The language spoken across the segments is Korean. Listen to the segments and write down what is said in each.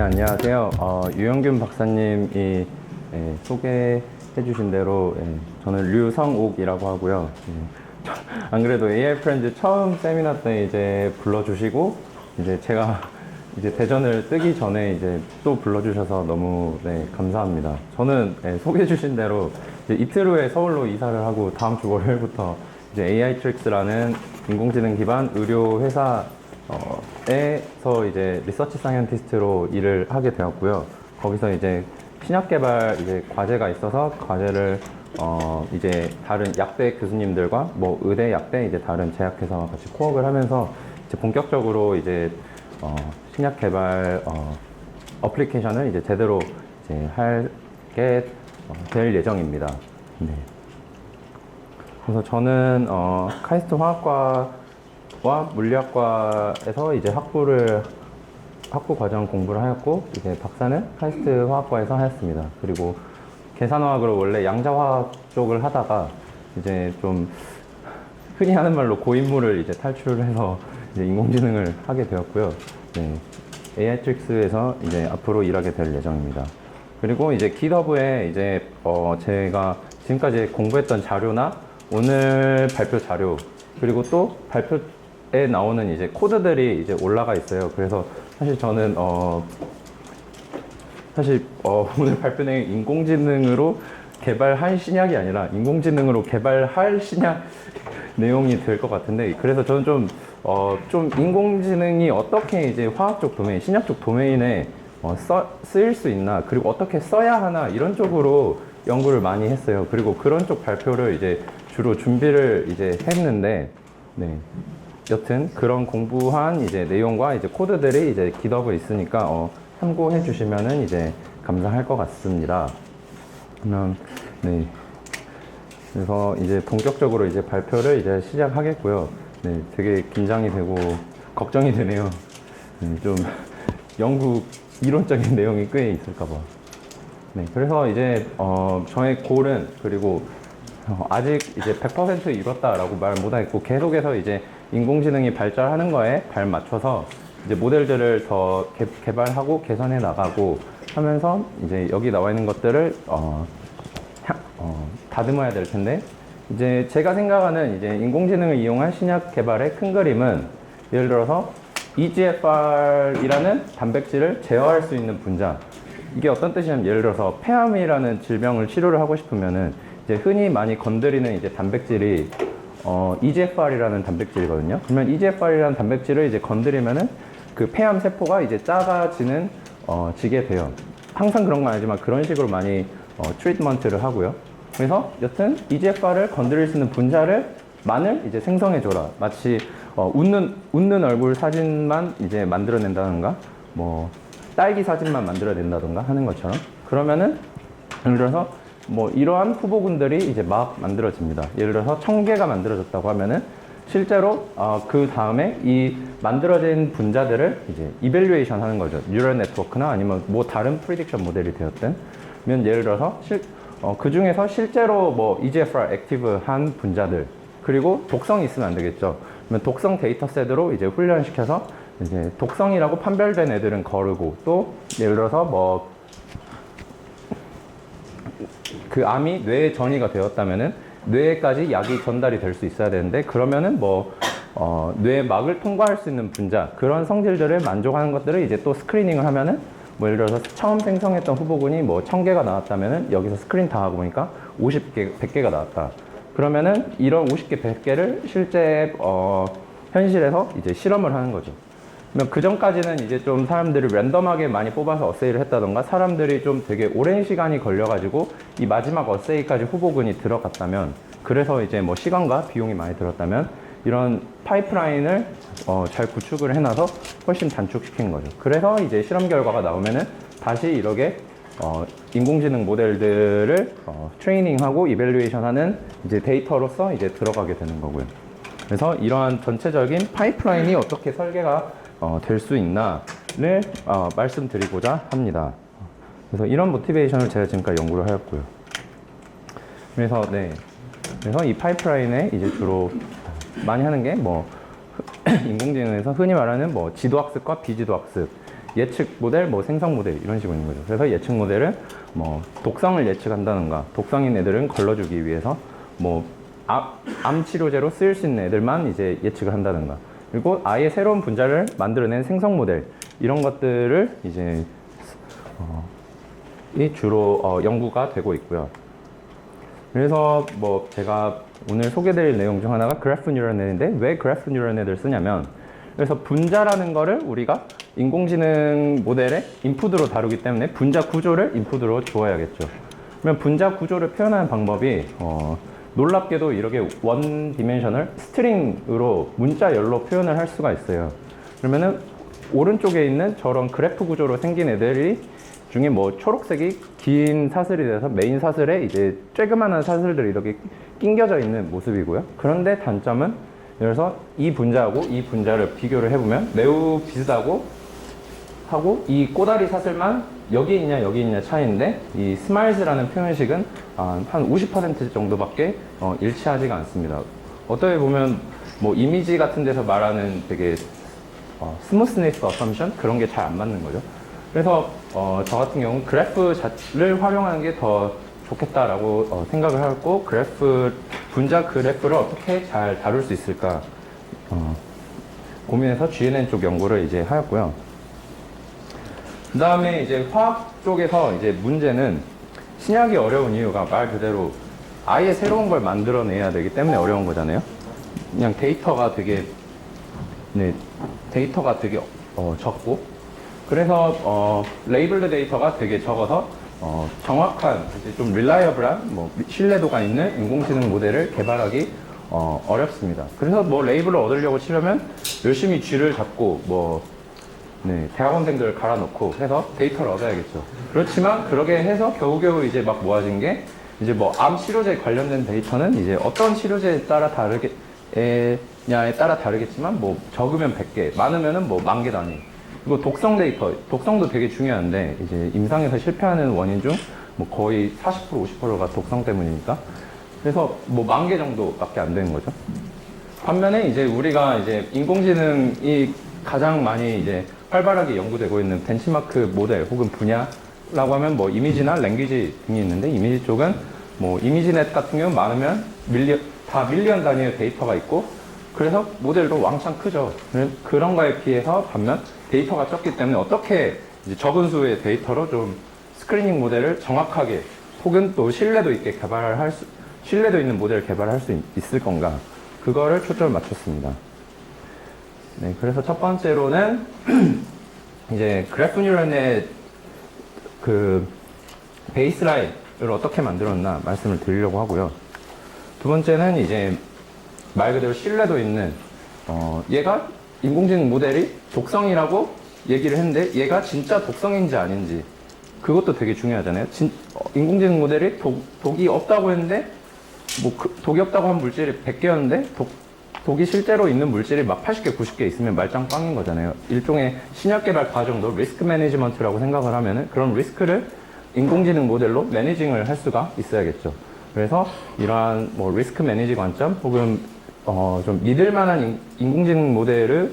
안녕하세요. 유영균 박사님이 소개해 주신 대로 저는 류성옥이라고 하고요. 안 그래도 AI 프렌즈 처음 세미나 때 이제 불러주시고 이제 제가 이제 대전을 뜨기 전에 이제 또 불러주셔서 너무 감사합니다. 저는 소개해 주신 대로 이제 이틀 후에 서울로 이사를 하고 다음 주 월요일부터 이제 AI 트릭스라는 인공지능 기반 의료 회사 에서 이제 리서치 사이언티스트로 일을 하게 되었고요. 거기서 이제 신약 개발 이제 과제가 있어서 과제를 이제 다른 약대 교수님들과 뭐 의대, 약대 이제 다른 제약회사와 같이 코업을 하면서 이제 본격적으로 이제 신약 개발 어플리케이션을 이제 제대로 이제 하게 될 예정입니다. 네. 그래서 저는 카이스트 화학과와 물리학과에서 이제 학부 과정 공부를 하였고, 이제 박사는 카이스트 화학과에서 하였습니다. 그리고 계산화학으로 원래 양자화학 쪽을 하다가 이제 좀 흔히 하는 말로 고인물을 이제 탈출을 해서 이제 인공지능을 하게 되었고요. 네. AI 트릭스에서 이제 앞으로 일하게 될 예정입니다. 그리고 이제 깃허브에 이제 제가 지금까지 공부했던 자료나 오늘 발표 자료, 그리고 또 발표에 나오는 이제 코드들이 이제 올라가 있어요. 그래서 사실 저는 오늘 발표 내용 인공지능으로 개발한 신약이 아니라 인공지능으로 개발할 신약 내용이 될 것 같은데, 그래서 저는 좀 인공지능이 어떻게 이제 화학적 도메인, 신약적 도메인에 쓰일 수 있나, 그리고 어떻게 써야 하나, 이런 쪽으로 연구를 많이 했어요. 그리고 그런 쪽 발표를 이제 주로 준비를 이제 했는데, 네. 여튼 그런 공부한 이제 내용과 이제 코드들이 이제 깃허브에 있으니까 참고해 주시면은 이제 감사할 것 같습니다. 그러면 네. 그래서 이제 본격적으로 이제 발표를 이제 시작하겠고요. 네, 되게 긴장이 되고 걱정이 되네요. 네, 좀 연구 이론적인 내용이 꽤 있을까봐. 네, 그래서 이제 저의 골은, 그리고 아직 이제 100% 이뤘다라고 말 못하겠고, 계속해서 이제 인공지능이 발전하는 거에 발 맞춰서 이제 모델들을 더 개발하고 개선해 나가고 하면서 이제 여기 나와 있는 것들을 다듬어야 될 텐데, 이제 제가 생각하는 이제 인공지능을 이용한 신약 개발의 큰 그림은, 예를 들어서 EGFR이라는 단백질을 제어할 수 있는 분자. 이게 어떤 뜻이냐면, 예를 들어서 폐암이라는 질병을 치료를 하고 싶으면은 이제 흔히 많이 건드리는 이제 단백질이 EGFR이라는 단백질이거든요. 그러면 EGFR이라는 단백질을 이제 건드리면은 그 폐암 세포가 이제 작아지는 지게 돼요. 항상 그런 건 아니지만 그런 식으로 많이 트리트먼트를 하고요. 그래서 여튼 EGFR을 건드릴 수 있는 분자를만을 이제 생성해줘라. 마치 웃는 얼굴 사진만 이제 만들어낸다던가, 뭐 딸기 사진만 만들어낸다던가 하는 것처럼, 그러면은 예를 들어서 뭐 이러한 후보군들이 이제 막 만들어집니다. 예를 들어서 1000개가 만들어졌다고 하면은 실제로 그 다음에 이 만들어진 분자들을 이제 이밸류에이션 하는 거죠. 뉴럴 네트워크나 아니면 뭐 다른 프리딕션 모델이 되었든. 면 예를 들어서 그 중에서 실제로 뭐 EGFR 액티브한 분자들, 그리고 독성이 있으면 안 되겠죠. 그러면 독성 데이터셋으로 이제 훈련시켜서 이제 독성이라고 판별된 애들은 거르고, 또 예를 들어서 뭐 그 암이 뇌에 전이가 되었다면은 뇌에까지 약이 전달이 될 수 있어야 되는데, 그러면은 뭐 뇌막을 통과할 수 있는 분자, 그런 성질들을 만족하는 것들을 이제 또 스크리닝을 하면은, 뭐 예를 들어서 처음 생성했던 후보군이 뭐 1000개가 나왔다면은 여기서 스크린 다 하고 보니까 50개, 100개가 나왔다. 그러면은 이런 50개, 100개를 실제 현실에서 이제 실험을 하는 거죠. 그 전까지는 이제 좀 사람들이 랜덤하게 많이 뽑아서 어세이를 했다던가, 사람들이 좀 되게 오랜 시간이 걸려가지고 이 마지막 어세이까지 후보군이 들어갔다면, 그래서 이제 뭐 시간과 비용이 많이 들었다면, 이런 파이프라인을 잘 구축을 해놔서 훨씬 단축시킨 거죠. 그래서 이제 실험 결과가 나오면은 다시 이렇게 인공지능 모델들을 트레이닝하고 이밸류에이션하는 이제 데이터로서 이제 들어가게 되는 거고요. 그래서 이러한 전체적인 파이프라인이 어떻게 설계가 될 수 있나를 말씀드리고자 합니다. 그래서 이런 모티베이션을 제가 지금까지 연구를 하였고요. 그래서 그래서 이 파이프라인에 이제 주로 많이 하는 게 뭐 인공지능에서 흔히 말하는 뭐 지도학습과 비지도학습, 예측 모델, 뭐 생성 모델 이런 식으로 있는 거죠. 그래서 예측 모델은 뭐 독성을 예측한다던가, 독성인 애들은 걸러주기 위해서 뭐 암 치료제로 쓰일 수 있는 애들만 이제 예측을 한다던가, 그리고 아예 새로운 분자를 만들어낸 생성 모델, 이런 것들을 이제 이 주로 연구가 되고 있고요. 그래서 뭐 제가 오늘 소개드릴 내용 중 하나가 그래프 뉴럴 넷인데, 왜 그래프 뉴럴 넷을 쓰냐면, 그래서 분자라는 거를 우리가 인공지능 모델의 인풋으로 다루기 때문에 분자 구조를 인풋으로 주어야겠죠. 그러면 분자 구조를 표현하는 방법이 놀랍게도 이렇게 원 디멘셔널 스트링으로 문자열로 표현을 할 수가 있어요. 그러면은 오른쪽에 있는 저런 그래프 구조로 생긴 애들이 중에 뭐 초록색이 긴 사슬이 돼서 메인 사슬에 이제 쬐그만한 사슬들이 이렇게 낑겨져 있는 모습이고요. 그런데 단점은, 그래서 이 분자하고 이 분자를 비교를 해보면 매우 비슷하고 하고, 이 꼬다리 사슬만 여기 있냐 여기 있냐 차이인데, 이 스마일즈라는 표현식은 한 50% 정도밖에 일치하지가 않습니다. 어떻게 보면 뭐 이미지 같은 데서 말하는 되게 스무스니스 어썸션 그런 게 잘 안 맞는 거죠. 그래서 저 같은 경우는 그래프를 활용하는 게 더 좋겠다라고 생각을 하고, 분자 그래프를 어떻게 잘 다룰 수 있을까 고민해서 GNN 쪽 연구를 이제 하였고요. 그 다음에 이제 화학 쪽에서 이제 문제는, 신약이 어려운 이유가 말 그대로 아예 새로운 걸 만들어내야 되기 때문에 어려운 거잖아요. 그냥 데이터가 되게 적고, 그래서 레이블드 데이터가 되게 적어서 정확한, 이제 좀 릴라이어블한, 뭐 신뢰도가 있는 인공지능 모델을 개발하기 어렵습니다. 그래서 뭐 레이블을 얻으려고 치려면 열심히 쥐를 잡고 대학원생들을 갈아놓고 해서 데이터를 얻어야겠죠. 그렇지만 그렇게 해서 겨우겨우 이제 막 모아진 게, 이제 뭐 암 치료제 관련된 데이터는 이제 어떤 치료제에 따라 다르겠지만, 뭐 적으면 100개, 많으면은 뭐 10,000개 단위. 그리고 독성 데이터, 독성도 되게 중요한데, 이제 임상에서 실패하는 원인 중 뭐 거의 40% 50%가 독성 때문이니까, 그래서 뭐 10,000개 정도밖에 안 되는 거죠. 반면에 이제 우리가 이제 인공지능이 가장 많이 이제 활발하게 연구되고 있는 벤치마크 모델 혹은 분야라고 하면 뭐 이미지나 랭귀지 등이 있는데, 이미지 쪽은 뭐 이미지넷 같은 경우는 많으면 밀리언 단위의 데이터가 있고, 그래서 모델도 왕창 크죠. 그런 거에 비해서 반면 데이터가 적기 때문에 어떻게 이제 적은 수의 데이터로 좀 스크리닝 모델을 정확하게 혹은 또 신뢰도 있는 모델을 개발할 수 있을 건가, 그거를 초점을 맞췄습니다. 네, 그래서 첫 번째로는 이제 그래프 뉴럴의 그 베이스라인을 어떻게 만들었나 말씀을 드리려고 하고요. 두 번째는 이제 말 그대로 신뢰도 있는, 얘가 인공지능 모델이 독성이라고 얘기를 했는데 얘가 진짜 독성인지 아닌지, 그것도 되게 중요하잖아요. 인공지능 모델이 독이 없다고 했는데, 독이 없다고 한 물질이 100개였는데 독이 실제로 있는 물질이 막 80개, 90개 있으면 말짱 꽝인 거잖아요. 일종의 신약 개발 과정도 리스크 매니지먼트라고 생각을 하면은, 그런 리스크를 인공지능 모델로 매니징을 할 수가 있어야겠죠. 그래서 이러한 뭐 리스크 매니지 관점 혹은 좀 믿을만한 인공지능 모델의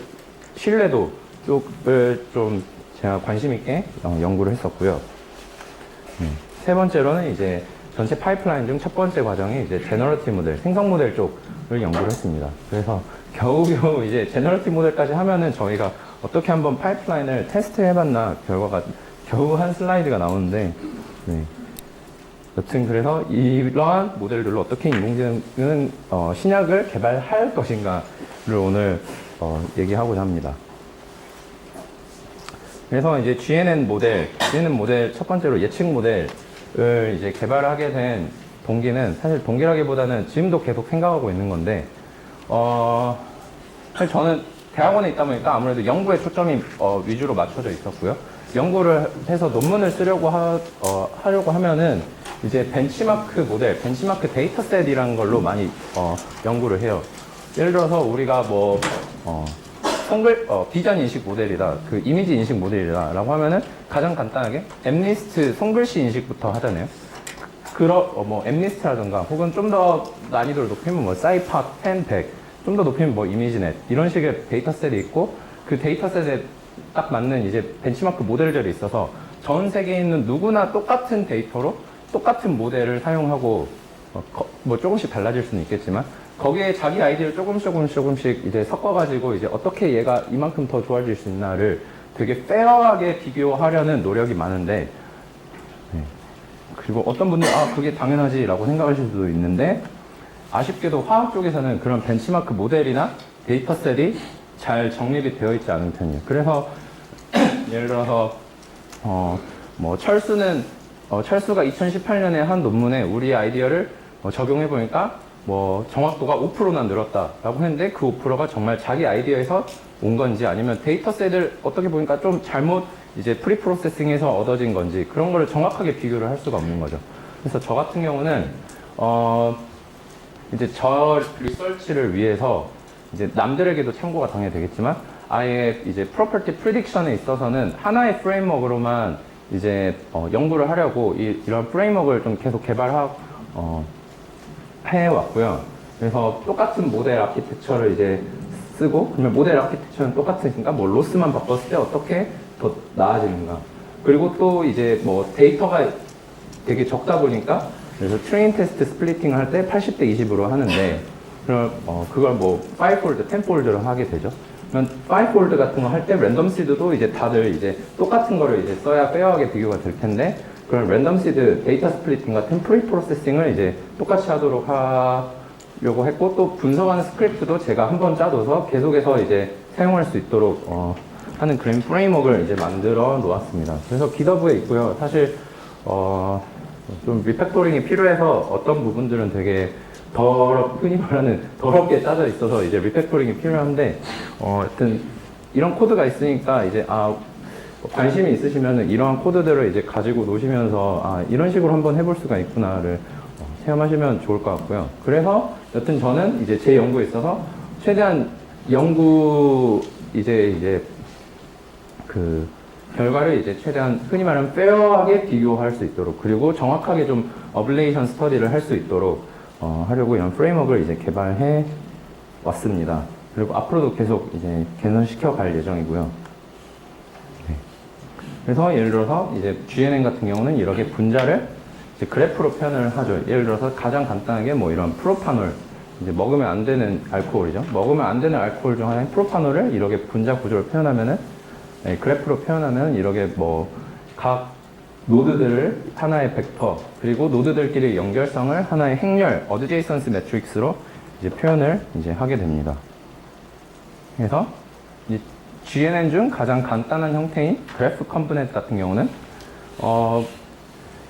신뢰도 쪽을 좀 제가 관심 있게 연구를 했었고요. 세 번째로는 이제 전체 파이프라인 중 첫 번째 과정이 이제 제너러티브 모델, 생성 모델 쪽을 연구를 했습니다. 그래서 겨우겨우 이제 제너러티브 모델까지 하면은 저희가 어떻게 한번 파이프라인을 테스트 해봤나 결과가 겨우 한 슬라이드가 나오는데, 여튼 그래서 이러한 모델들로 어떻게 인공지능은 신약을 개발할 것인가를 오늘 얘기하고자 합니다. 그래서 이제 GNN 모델 첫 번째로 예측 모델을 이제 개발하게 된 동기는, 사실 동기라기보다는 지금도 계속 생각하고 있는 건데, 사실 저는 대학원에 있다 보니까 아무래도 연구에 초점이 위주로 맞춰져 있었고요. 연구를 해서 논문을 쓰려고 하려고 하면은 이제 벤치마크 모델, 벤치마크 데이터셋이라는 걸로 많이 연구를 해요. 예를 들어서 우리가 뭐 비전 인식 모델이다, 그 이미지 인식 모델이다 라고 하면은 가장 간단하게 엠리스트 손글씨 인식부터 하잖아요. 뭐 엠리스트라든가 혹은 좀 더 난이도를 높이면 뭐 사이팝 10, 100, 좀 더 높이면 뭐 이미지넷, 이런 식의 데이터셋이 있고, 그 데이터셋에 딱 맞는 이제 벤치마크 모델들이 있어서 전 세계에 있는 누구나 똑같은 데이터로 똑같은 모델을 사용하고 뭐 조금씩 달라질 수는 있겠지만 거기에 자기 아이디어를 조금씩 이제 섞어가지고 이제 어떻게 얘가 이만큼 더 좋아질 수 있나를 되게 페어하게 비교하려는 노력이 많은데 네. 그리고 어떤 분들은 아 그게 당연하지 라고 생각하실 수도 있는데 아쉽게도 화학 쪽에서는 그런 벤치마크 모델이나 데이터셋이 잘 정립이 되어 있지 않은 편이에요. 그래서 예를 들어서 뭐 철수가 2018년에 한 논문에 우리 아이디어를 적용해 보니까 뭐 정확도가 5%나 늘었다라고 했는데 그 5%가 정말 자기 아이디어에서 온 건지 아니면 데이터셋을 어떻게 보니까 좀 잘못 이제 프리프로세싱해서 얻어진 건지 그런 거를 정확하게 비교를 할 수가 없는 거죠. 그래서 저 같은 경우는 이제 저 리서치를 위해서 이제 남들에게도 참고가 당연히 되겠지만 아예 이제 프로퍼티 프리딕션에 있어서는 하나의 프레임워크로만 이제 연구를 하려고 이런 프레임워크를 좀 계속 해왔고요. 그래서 똑같은 모델 아키텍처를 이제 쓰고 그러면 모델 아키텍처는 똑같으니까 뭐 로스만 바꿨을 때 어떻게 더 나아지는가. 그리고 또 이제 뭐 데이터가 되게 적다 보니까 그래서 트레인 테스트 스플리팅을 할 때 80대 20으로 하는데 그럼 그걸 뭐 5폴드, 10폴드로 하게 되죠. 그러면 5폴드 같은 거 할 때 랜덤 시드도 이제 다들 이제 똑같은 거를 이제 써야 페어하게 비교가 될 텐데 그런 랜덤 시드 데이터 스플리팅 같은 프리 프로세싱을 이제 똑같이 하도록 하려고 했고 또 분석하는 스크립트도 제가 한번 짜둬서 계속해서 이제 사용할 수 있도록 하는 그런 프레임워크를 이제 만들어 놓았습니다. 그래서 GitHub에 있고요. 사실 좀 리팩토링이 필요해서 어떤 부분들은 되게 흔히 말하는 더럽게 짜져 있어서 이제 리팩토링이 필요한데 하여튼 이런 코드가 있으니까 이제 관심이 있으시면은 이러한 코드들을 이제 가지고 노시면서 이런 식으로 한번 해볼 수가 있구나를 체험하시면 좋을 것 같고요. 그래서 여튼 저는 이제 제 연구에 있어서 최대한 연구 이제 그 결과를 이제 최대한 흔히 말하면 페어하게 비교할 수 있도록 그리고 정확하게 좀 어블레이션 스터디를 할 수 있도록 하려고 이런 프레임워크를 이제 개발해 왔습니다. 그리고 앞으로도 계속 이제 개선시켜 갈 예정이고요. 네. 그래서 예를 들어서 이제 GNN 같은 경우는 이렇게 분자를 이제 그래프로 표현을 하죠. 예를 들어서 가장 간단하게 뭐 이런 프로파놀 이제 먹으면 안 되는 알코올이죠. 먹으면 안 되는 알코올 중 하나인 프로파놀을 이렇게 분자 구조를 표현하면은 네, 그래프로 표현하면 이렇게 뭐 각 노드들을 하나의 벡터 그리고 노드들끼리 연결성을 하나의 행렬 어드제이선스 매트릭스로 이제 표현을 이제 하게 됩니다. 그래서 이 GNN 중 가장 간단한 형태인 그래프 컴포넌트 같은 경우는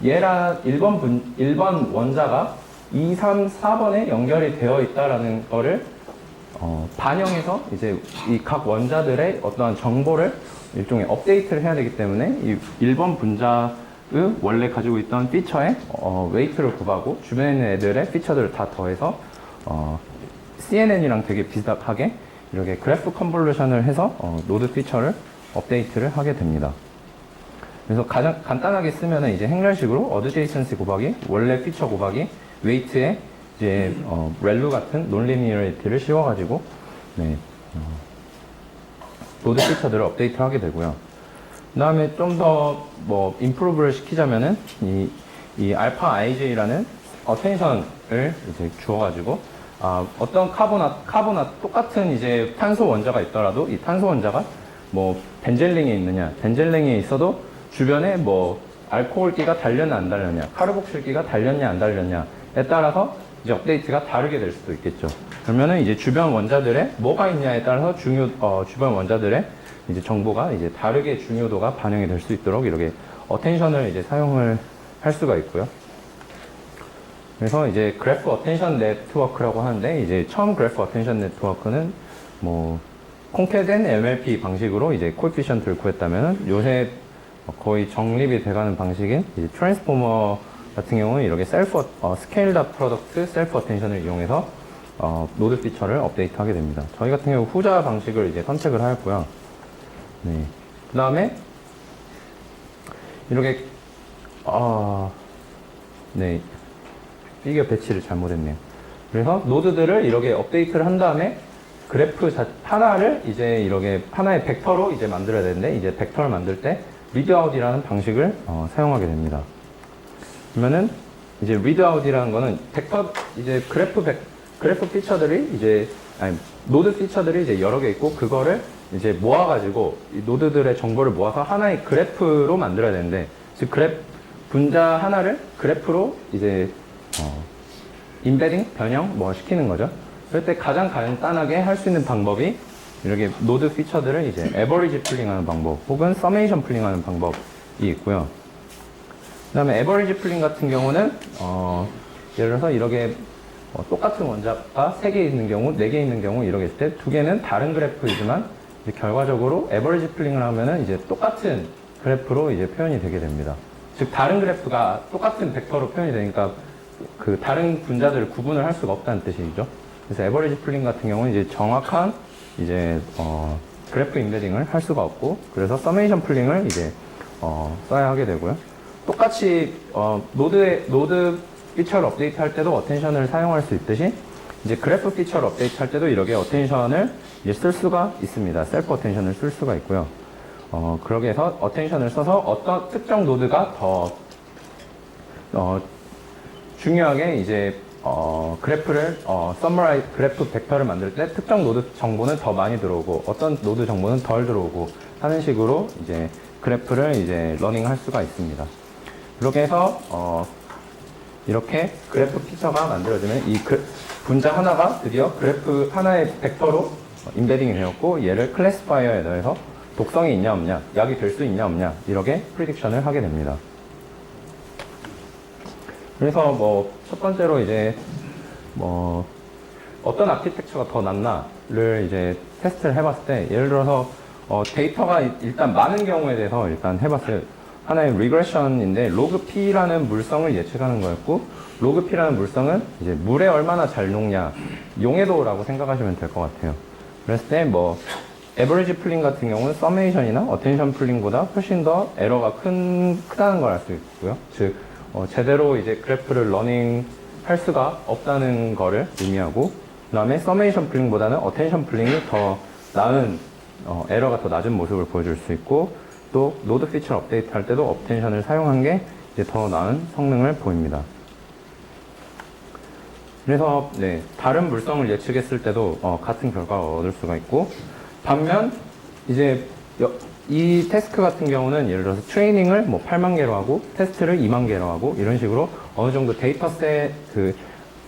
얘랑 1번 원자가 2, 3, 4번에 연결이 되어 있다라는 거를 반영해서 이제 이 각 원자들의 어떠한 정보를 일종의 업데이트를 해야 되기 때문에 이 1번 분자의 원래 가지고 있던 피처에 웨이트를 곱하고 주변에 있는 애들의 피처들을 다 더해서 CNN이랑 되게 비슷하게 이렇게 그래프 컨볼루션을 해서 노드 피처를 업데이트를 하게 됩니다. 그래서 가장 간단하게 쓰면은 이제 행렬식으로 어드제이선시 곱하기 원래 피처 곱하기 웨이트에 이제 렐루 같은 논리니어리티를 씌워가지고 네, 노드 피처들을 업데이트 하게 되고요. 그 다음에 좀 더 뭐 임프루브를 시키자면은 이 알파 IJ라는 어텐션을 이제 주어가지고 어떤 카보나 똑같은 이제 탄소 원자가 있더라도 이 탄소 원자가 뭐 벤젤링에 있느냐, 벤젤링에 있어도 주변에 뭐 알코올기가 달렸냐 안 달렸냐, 카르복실기가 달렸냐 안 달렸냐에 따라서 이제 업데이트가 다르게 될 수도 있겠죠. 그러면은 이제 주변 원자들의 뭐가 있냐에 따라서 주변 원자들의 이제 정보가 이제 다르게 중요도가 반영이 될 수 있도록 이렇게 어텐션을 이제 사용을 할 수가 있고요. 그래서 이제 그래프 어텐션 네트워크라고 하는데 이제 처음 그래프 어텐션 네트워크는 뭐 콩캐된 MLP 방식으로 이제 코에피션트를 구했다면은 요새 거의 정립이 돼가는 방식인 이제 트랜스포머 같은 경우는 이렇게 스케일드 업 프로덕트 셀프 어텐션을 이용해서 노드 피처를 업데이트하게 됩니다. 저희 같은 경우 후자 방식을 이제 선택을 하였고요. 네. 그 다음에 이렇게 네, 피겨 배치를 잘못했네요. 그래서 노드들을 이렇게 업데이트를 한 다음에 그래프 하나를 이제 이렇게 하나의 벡터로 이제 만들어야 되는데 이제 벡터를 만들 때 readout이라는 방식을 사용하게 됩니다. 그러면은 이제 readout이라는 거는 벡터 이제 그래프 피처들이 이제 아니 노드 피처들이 이제 여러 개 있고 그거를 이제 모아가지고 이 노드들의 정보를 모아서 하나의 그래프로 만들어야 되는데 즉 분자 하나를 그래프로 이제 인베딩 변형 뭐 시키는 거죠. 그럴 때 가장 간단하게 할 수 있는 방법이 이렇게 노드 피처들을 이제 에버리지 풀링하는 방법 혹은 서메이션 풀링하는 방법이 있고요. 그다음에 에버리지 풀링 같은 경우는 예를 들어서 이렇게 똑같은 원자가 3개 있는 경우, 4개 있는 경우 이렇게 있을 때 2개는 다른 그래프이지만 이제 결과적으로 에버리지 풀링을 하면은 이제 똑같은 그래프로 이제 표현이 되게 됩니다. 즉 다른 그래프가 똑같은 벡터로 표현이 되니까 그 다른 분자들을 구분을 할 수가 없다는 뜻이죠. 그래서 에버리지 풀링 같은 경우는 이제 정확한 이제 그래프 인베딩을 할 수가 없고 그래서 서메이션 풀링을 이제 써야 하게 되고요. 똑같이 노드 피처를 업데이트 할 때도 어텐션을 사용할 수 있듯이 이제 그래프 피처를 업데이트 할 때도 이렇게 어텐션을 이제 쓸 수가 있습니다. 셀프 어텐션을 쓸 수가 있고요. 그러게 해서 어텐션을 써서 어떤 특정 노드가 더 중요하게 이제 그래프를 그래프 벡터를 만들 때 특정 노드 정보는 더 많이 들어오고 어떤 노드 정보는 덜 들어오고 하는 식으로 이제 그래프를 이제 러닝할 수가 있습니다. 그렇게 해서 이렇게 그래프 피처가 만들어지면 이 분자 하나가 드디어 그래프 하나의 벡터로 인베딩이 되었고 얘를 클래시파이어에 넣어서 독성이 있냐 없냐, 약이 될 수 있냐 없냐 이렇게 프리딕션을 하게 됩니다. 그래서 뭐 첫 번째로 이제 뭐 어떤 아키텍처가 더 낫나를 이제 테스트를 해봤을 때 예를 들어서 데이터가 일단 많은 경우에 대해서 일단 해봤어요. 하나의 리그레션인데 로그 P라는 물성을 예측하는 거였고 로그 P라는 물성은 이제 물에 얼마나 잘 녹냐 용해도라고 생각하시면 될 것 같아요. 그랬을 때 뭐 에버리지 풀링 같은 경우는 서메이션이나 어텐션 풀링보다 훨씬 더 에러가 크다는 걸 알 수 있고요. 즉 제대로 이제 그래프를 러닝 할 수가 없다는 거를 의미하고 그 다음에 서메이션 풀링보다는 어텐션 풀링이 더 나은 에러가 더 낮은 모습을 보여줄 수 있고 또 노드 피처 업데이트 할 때도 어텐션을 사용한 게 이제 더 나은 성능을 보입니다. 그래서 네, 다른 물성을 예측했을 때도 같은 결과를 얻을 수가 있고 반면 이제 이 태스크 같은 경우는 예를 들어서 트레이닝을 뭐 8만 개로 하고 테스트를 2만 개로 하고 이런 식으로 어느 정도 데이터셋 그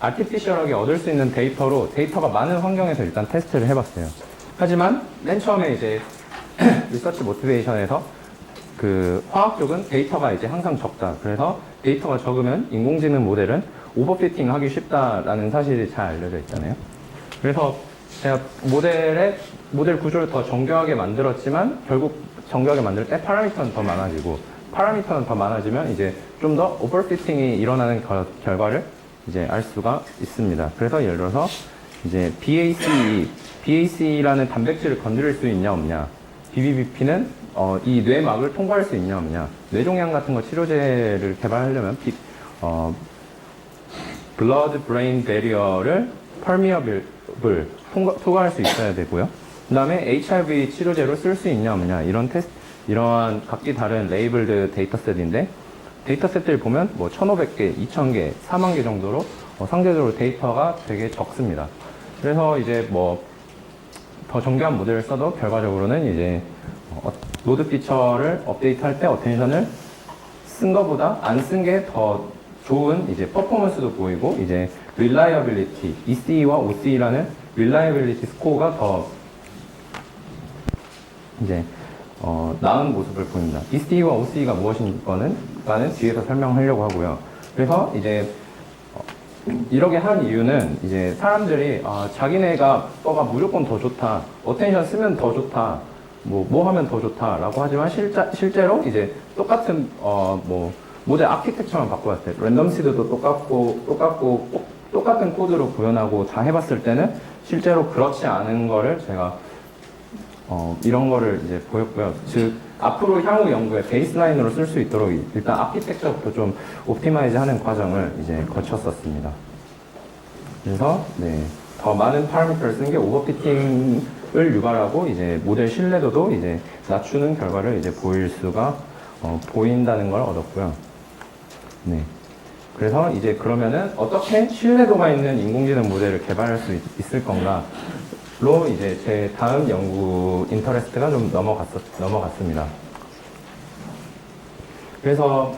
아티피셜하게 얻을 수 있는 데이터가 많은 환경에서 일단 테스트를 해봤어요. 하지만 맨 처음에 이제 리서치 모티베이션에서 그 화학 쪽은 데이터가 이제 항상 적다. 그래서 데이터가 적으면 인공지능 모델은 오버피팅 하기 쉽다라는 사실이 잘 알려져 있잖아요. 그래서 제가 모델 구조를 더 정교하게 만들었지만 결국 정교하게 만들 때 파라미터는 더 많아지고 파라미터는 더 많아지면 이제 좀 더 오버피팅이 일어나는 결과를 이제 알 수가 있습니다. 그래서 예를 들어서 이제 BAC라는 단백질을 건드릴 수 있냐 없냐, BBBP는 이 뇌막을 통과할 수 있냐 없냐, 뇌종양 같은 거 치료제를 개발하려면 blood brain barrier를 permeable 통과할 수 있어야 되고요. 그 다음에 HIV 치료제로 쓸 수 있냐 없냐 이러한 각기 다른 레이블드 데이터셋인데 데이터셋들 보면 뭐 1500개, 2000개, 4만 개 정도로 상대적으로 데이터가 되게 적습니다. 그래서 이제 뭐 더 정교한 모델을 써도 결과적으로는 이제 노드 피처를 업데이트할 때 어텐션을 쓴 것보다 안 쓴 게 더 좋은 이제 퍼포먼스도 보이고 이제 reliability, EC와 OC라는 reliability 스코어가 더 이제 나은 모습을 보입니다. EC와 OC가 무엇인가는 뒤에서 설명하려고 하고요. 그래서 이제 이렇게 한 이유는 이제 사람들이 자기네가 거가 무조건 더 좋다, 어텐션 쓰면 더 좋다, 뭐 하면 더 좋다라고 하지만 실제로 이제 똑같은 뭐 모델 아키텍처만 바꿔봤을 때 랜덤 시드도 똑같은 코드로 구현하고 다 해봤을 때는 실제로 그렇지 않은 거를 제가 이런 거를 이제 보였고요. 즉 앞으로 향후 연구에 베이스라인으로 쓸 수 있도록 일단 아키텍처부터 좀 옵티마이즈 하는 과정을 이제 거쳤었습니다. 그래서 네, 더 많은 파라미터를 쓰는 게 오버피팅을 유발하고 이제 모델 신뢰도도 이제 낮추는 결과를 이제 보인다는 걸 얻었고요. 네. 그래서 이제 그러면은 어떻게 신뢰도가 있는 인공지능 모델을 개발할 수 있을 건가로 이제 제 다음 연구 인터레스트가 좀 넘어갔습니다. 그래서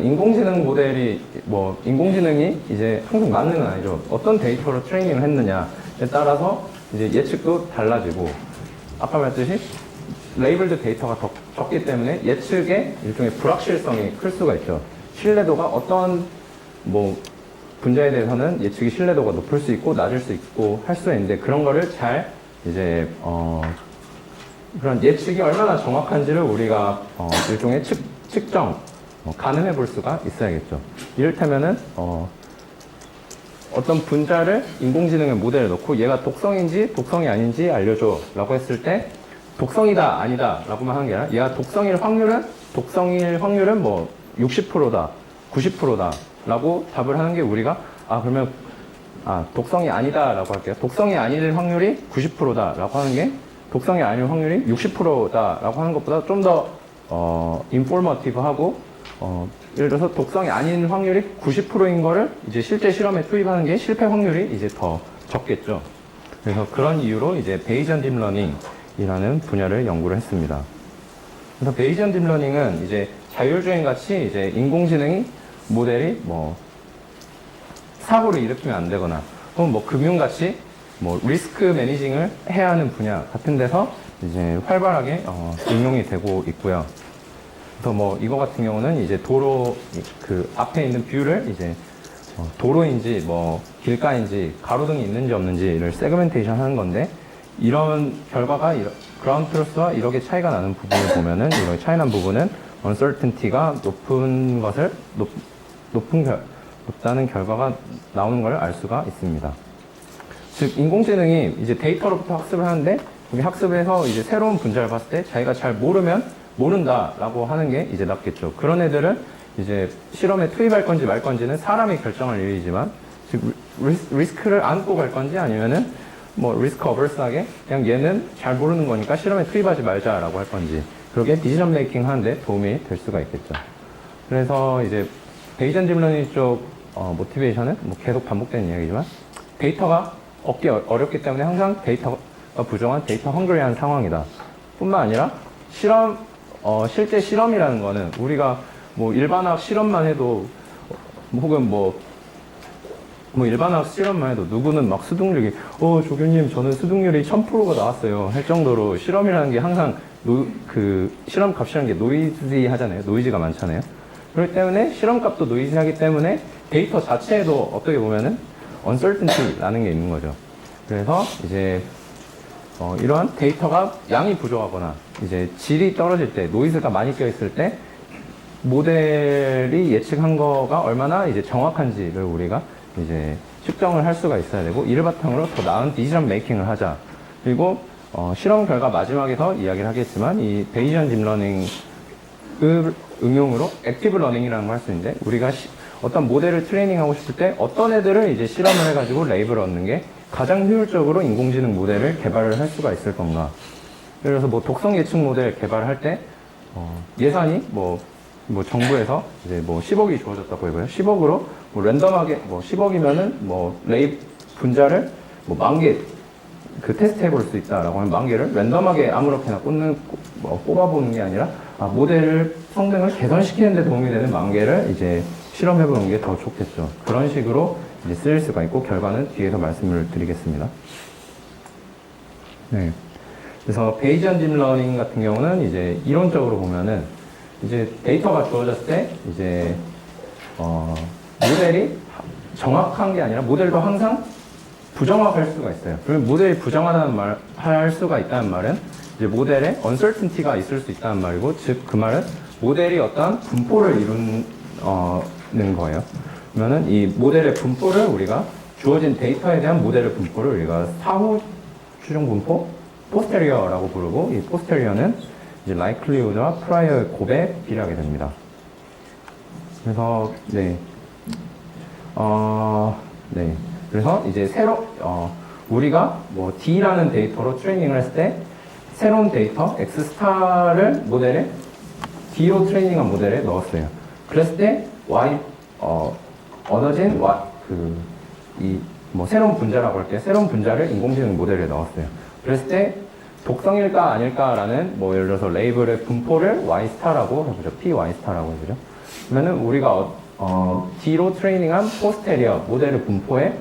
인공지능 모델이 인공지능이 이제 항상 맞는 건 아니죠. 어떤 데이터로 트레이닝을 했느냐에 따라서 이제 예측도 달라지고, 아까 말했듯이 레이블드 데이터가 더 적기 때문에 예측의 일종의 불확실성이 클 수가 있죠. 신뢰도가 어떤 분야에 대해서는 예측이 신뢰도가 높을 수 있고 낮을 수 있고 할 수가 있는데, 그런 거를 잘 그런 예측이 얼마나 정확한지를 우리가 일종의 측정 가늠해 볼 수가 있어야겠죠. 이를테면은 어떤 분자를 인공지능의 모델에 넣고 얘가 독성인지 독성이 아닌지 알려줘 라고 했을 때 독성이다 아니다 라고만 하는 게 아니라 얘가 독성일 확률은 60%다 90%다 라고 답을 하는 게, 우리가 그러면 독성이 아니다 라고 할게요. 독성이 아닐 확률이 90%다 라고 하는 게 독성이 아닐 확률이 60%다 라고 하는 것보다 좀 더 인포머티브하고, 예를 들어서 독성이 아닌 확률이 90%인 거를 이제 실제 실험에 투입하는 게 실패 확률이 이제 더 적겠죠. 그래서 그런 이유로 이제 베이지언 딥러닝이라는 분야를 연구를 했습니다. 그래서 베이지언 딥러닝은 이제 자율주행 같이 이제 인공지능이 모델이 사고를 일으키면 안 되거나, 혹은 금융같이 리스크 매니징을 해야 하는 분야 같은 데서 이제 활발하게 응용이 되고 있고요. 그래서 이거 같은 경우는 이제 도로 앞에 있는 뷰를 이제 도로인지 길가인지 가로등이 있는지 없는지를 세그멘테이션 하는 건데, 이런 결과가 그라운드 트루스와 이렇게 차이가 나는 부분을 보면은, 이렇게 차이 난 부분은 uncertainty가 높다는 결과가 나오는 걸 알 수가 있습니다. 즉 인공지능이 이제 데이터로부터 학습을 하는데, 우리 학습에서 이제 새로운 분자를 봤을 때 자기가 잘 모른다라고 하는 게 이제 낫겠죠. 그런 애들은 이제 실험에 투입할 건지 말 건지는 사람이 결정할 일이지만, 즉 리스크를 안고 갈 건지 아니면은 리스크 어버스하게 그냥 얘는 잘 모르는 거니까 실험에 투입하지 말자라고 할 건지, 그렇게 디시전 메이킹 하는데 도움이 될 수가 있겠죠. 그래서 이제 베이지언 딥러닝 쪽 모티베이션은 계속 반복되는 이야기지만, 데이터가 얻기 어렵기 때문에 항상 데이터가 부정한 데이터 헝그리한 상황이다 뿐만 아니라, 실제 실험이라는 거는 우리가 일반학 실험만 해도, 혹은 일반학 실험만 해도 누구는 막 수동력이 조교님 저는 수동률이 1000%가 나왔어요 할 정도로, 실험이라는 게 항상 실험 값이라는 게 노이즈하잖아요. 노이즈가 많잖아요. 그렇기 때문에 실험값도 노이즈하기 때문에 데이터 자체에도 어떻게 보면은 uncertainty라는 게 있는 거죠. 그래서 이제 이러한 데이터가 양이 부족하거나 이제 질이 떨어질 때, 노이즈가 많이 껴있을 때 모델이 예측한 거가 얼마나 이제 정확한지를 우리가 이제 측정을 할 수가 있어야 되고, 이를 바탕으로 더 나은 디시전 메이킹을 하자. 그리고 실험 결과 마지막에서 이야기를 하겠지만, 이 베이지언 딥러닝 응용으로 액티브 러닝이라는 걸 할 수 있는데, 우리가 어떤 모델을 트레이닝하고 싶을 때 어떤 애들을 이제 실험을 해가지고 레이블을 얻는 게 가장 효율적으로 인공지능 모델을 개발을 할 수가 있을 건가. 그래서 독성 예측 모델 개발할 때 예산이 정부에서 이제 10억이 주어졌다고 해봐요. 10억으로 랜덤하게 10억이면은 분자를 10,000개 테스트 해볼 수 있다라고 하면 10,000개를 랜덤하게 아무렇게나 뽑아보는 게 아니라, 모델을 성능을 개선시키는 데 도움이 되는 10,000개를 이제 실험해보는 게 더 좋겠죠. 그런 식으로 이제 쓰일 수가 있고, 결과는 뒤에서 말씀을 드리겠습니다. 네. 그래서 베이지언 딥러닝 같은 경우는 이제 이론적으로 보면은, 이제 데이터가 주어졌을 때 이제 모델이 정확한 게 아니라 모델도 항상 부정확할 수가 있어요. 그리고 모델이 부정하다는 할 수가 있다는 말은 이제 모델에 uncertainty가 있을 수 있다는 말이고, 즉 그 말은 모델이 어떤 분포를 이루는 거예요. 그러면은 이 모델의 분포를 우리가 주어진 데이터에 대한 모델의 분포를 우리가 사후 추정 분포 posterior라고 부르고, 이 posteriour는 이제 likelihood와 prior의 곱에 비례하게 됩니다. 그래서 네. 그래서 이제 우리가 뭐 D라는 데이터로 트레이닝을 했을 때 새로운 데이터 X 스타를 모델에 D로 트레이닝한 모델에 넣었어요. 그랬을 때 얻어진 뭐 새로운 분자라고 할게요. 새로운 분자를 인공지능 모델에 넣었어요. 그랬을 때 독성일까 아닐까라는 뭐 예를 들어서 레이블의 분포를 Y 스타라고 해보죠. P Y 스타라고 해보죠. 그러면은 우리가 D로 트레이닝한 포스테리어 모델의 분포에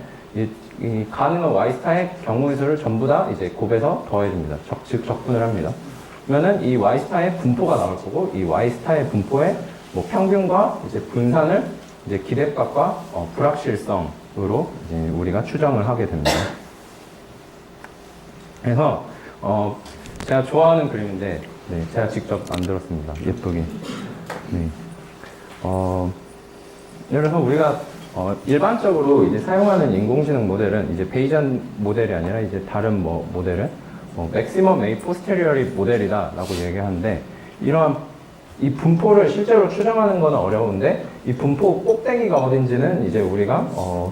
이 가능한 Y 스타의 경우의 수를 전부 다 이제 곱해서 더해줍니다. 즉 적분을 합니다. 그러면은 이 Y 스타의 분포가 나올 거고 이 Y 스타의 분포의 뭐 평균과 이제 분산을 이제 기대값과 불확실성으로 이제 우리가 추정을 하게 됩니다. 그래서 제가 좋아하는 그림인데 네, 제가 직접 만들었습니다. 예쁘게. 네. 예를 들어서 우리가 일반적으로 이제 사용하는 인공지능 모델은 이제 베이전 모델이 아니라 이제 다른 모델은 maximum A posteriori 모델이다라고 얘기하는데 이러한 이 분포를 실제로 추정하는 건 어려운데 이 분포 꼭대기가 어딘지는 이제 우리가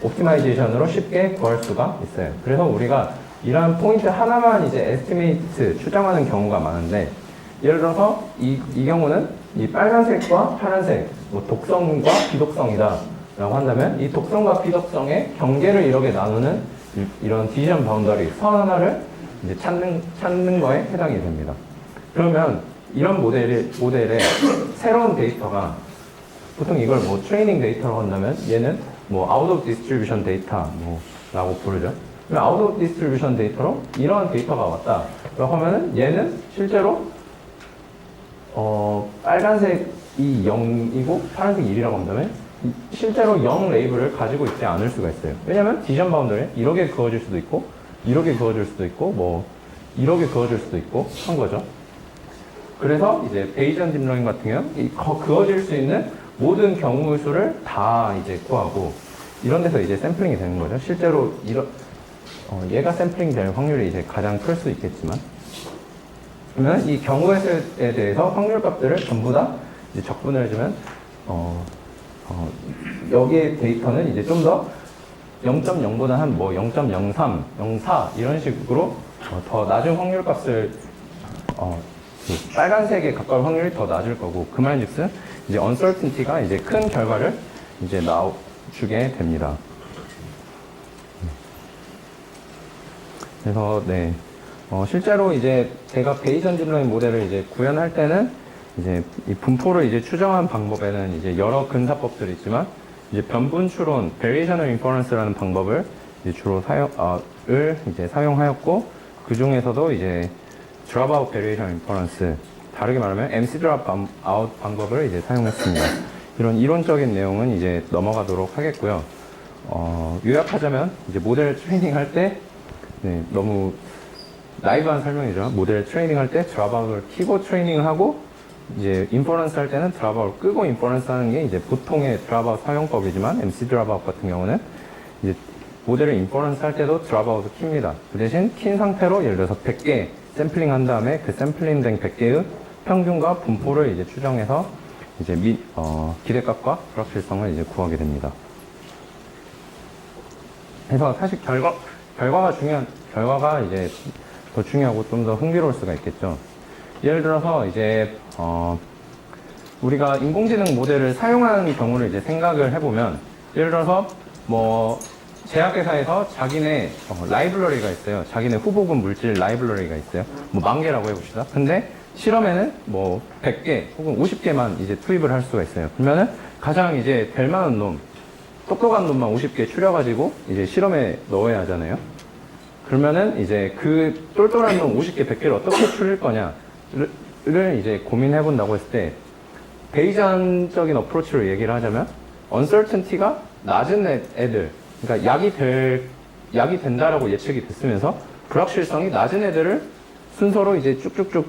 옵티마이제이션으로 쉽게 구할 수가 있어요. 그래서 우리가 이러한 포인트 하나만 이제 에스티메이트 추정하는 경우가 많은데 예를 들어서 이 경우는 이 빨간색과 파란색 뭐 독성과 비독성이다 라고 한다면 이 독성과 비독성의 경계를 이렇게 나누는 이런 디지션 바운더리 선 하나를 이제 찾는 거에 해당이 됩니다. 그러면 이런 모델의 새로운 데이터가 보통 이걸 뭐 트레이닝 데이터라고 한다면 얘는 뭐 아웃 오브 디스트리뷰션 데이터 라고 부르죠. 아웃 오브 디스트리뷰션 데이터로 이러한 데이터가 왔다 라고 하면은 얘는 실제로 빨간색이 0이고 파란색이 1이라고 한다면 실제로 0 레이블을 가지고 있지 않을 수가 있어요. 왜냐면 디지션 바운더리 이렇게 그어질 수도 있고 이렇게 그어질 수도 있고 뭐 이렇게 그어질 수도 있고 한 거죠. 그래서 이제 베이전 딥러닝 같은 경우 그어질 수 있는 모든 경우의 수를 다 이제 구하고 이런 데서 이제 샘플링이 되는 거죠. 실제로 얘가 샘플링 될 확률이 이제 가장 클 수 있겠지만 그러면 이 경우의 수에 대해서 확률 값들을 전부 다 이제 적분을 해주면 여기의 데이터는 이제 좀 더 0.0보다 한 뭐 0.03, 04 이런 식으로 더 낮은 확률 값을 빨간색에 가까운 확률이 더 낮을 거고 그 말인즉슨 이제 uncertainty가 이제 큰 결과를 이제 주게 됩니다. 그래서 네 실제로 이제 제가 베이전 딥러닝 모델을 이제 구현할 때는 이제 이 분포를 이제 추정한 방법에는 이제 여러 근사법들이 있지만 이제 변분 추론, variational inference라는 방법을 이제 주로 사용하였고 그 중에서도 이제 dropout variational inference, 다르게 말하면 MC dropout 방법을 이제 사용했습니다. 이런 이론적인 내용은 이제 넘어가도록 하겠고요. 요약하자면 이제 모델 트레이닝 할 때 네, 너무 나이브한 설명이죠. 모델 트레이닝 할 때 dropout을 키고 트레이닝을 하고 이제 인퍼런스 할 때는 드랍아웃 끄고 인퍼런스 하는 게 이제 보통의 드랍아웃 사용법이지만 MC 드랍아웃 같은 경우는 이제 모델을 인퍼런스 할 때도 드랍아웃을 킵니다. 그 대신 킨 상태로 예를 들어서 100개 샘플링 한 다음에 그 샘플링 된 100개의 평균과 분포를 이제 추정해서 이제 기대값과 불확실성을 이제 구하게 됩니다. 그래서 사실 결과가 이제 더 중요하고 좀 더 흥미로울 수가 있겠죠. 예를 들어서 이제 우리가 인공지능 모델을 사용하는 경우를 이제 생각을 해보면 예를 들어서 뭐 제약회사에서 자기네 라이브러리가 있어요. 자기네 후보군 물질 라이브러리가 있어요. 뭐 10,000개라고 해봅시다. 근데 실험에는 뭐 100개 혹은 50개만 이제 투입을 할 수가 있어요. 그러면은 가장 이제 될 만한 놈, 똑똑한 놈만 50개 추려가지고 이제 실험에 넣어야 하잖아요. 그러면은 이제 그 똘똘한 놈 50개, 100개를 어떻게 추릴 거냐 를 이제 고민해 본다고 했을 때 베이전적인 어프로치로 얘기를 하자면 uncertainty가 낮은 애들, 그러니까 약이 된다라고 예측이 됐으면서 불확실성이 낮은 애들을 순서로 이제 쭉쭉쭉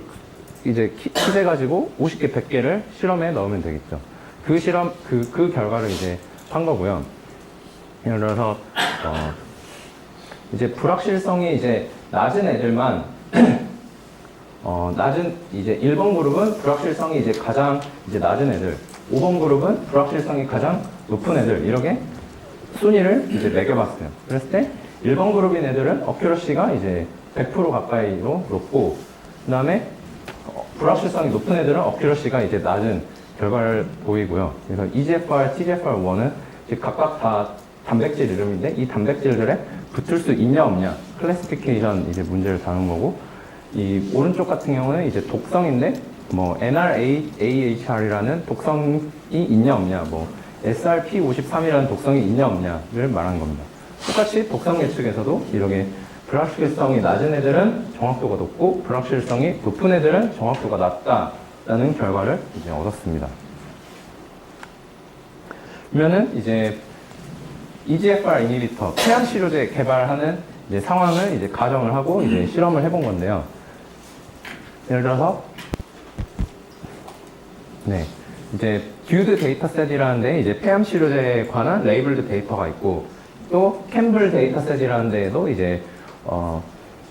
이제 키재 가지고 50개, 100개를 실험에 넣으면 되겠죠. 그 결과를 이제 한 거고요. 예를 들어서 이제 불확실성이 이제 낮은 애들만 이제 1번 그룹은 불확실성이 이제 가장 이제 낮은 애들, 5번 그룹은 불확실성이 가장 높은 애들, 이렇게 순위를 이제 매겨봤어요. 그랬을 때 1번 그룹인 애들은 어큐러시가 이제 100% 가까이로 높고, 그 다음에 불확실성이 높은 애들은 어큐러시가 이제 낮은 결과를 보이고요. 그래서 EGFR, TGFR1은 각각 다 단백질 이름인데 이 단백질들에 붙을 수 있냐 없냐 클래시피케이션 이제 문제를 다룬 거고, 이 오른쪽 같은 경우는 이제 독성인데 뭐 NRAHR이라는 독성이 있냐 없냐, 뭐 SRP53이라는 독성이 있냐 없냐를 말한 겁니다. 똑같이 독성 예측에서도 이렇게 불확실성이 낮은 애들은 정확도가 높고 불확실성이 높은 애들은 정확도가 낮다라는 결과를 이제 얻었습니다. 그러면은 이제 EGFR 이니비터 폐암 치료제 개발하는 이제 상황을 이제 가정을 하고 이제 실험을 해본 건데요. 예를 들어서 네, 이제 듀드 데이터셋이라는데 이제 폐암 치료제에 관한 레이블드 데이터가 있고, 또 캠블 데이터셋이라는 데에도 이제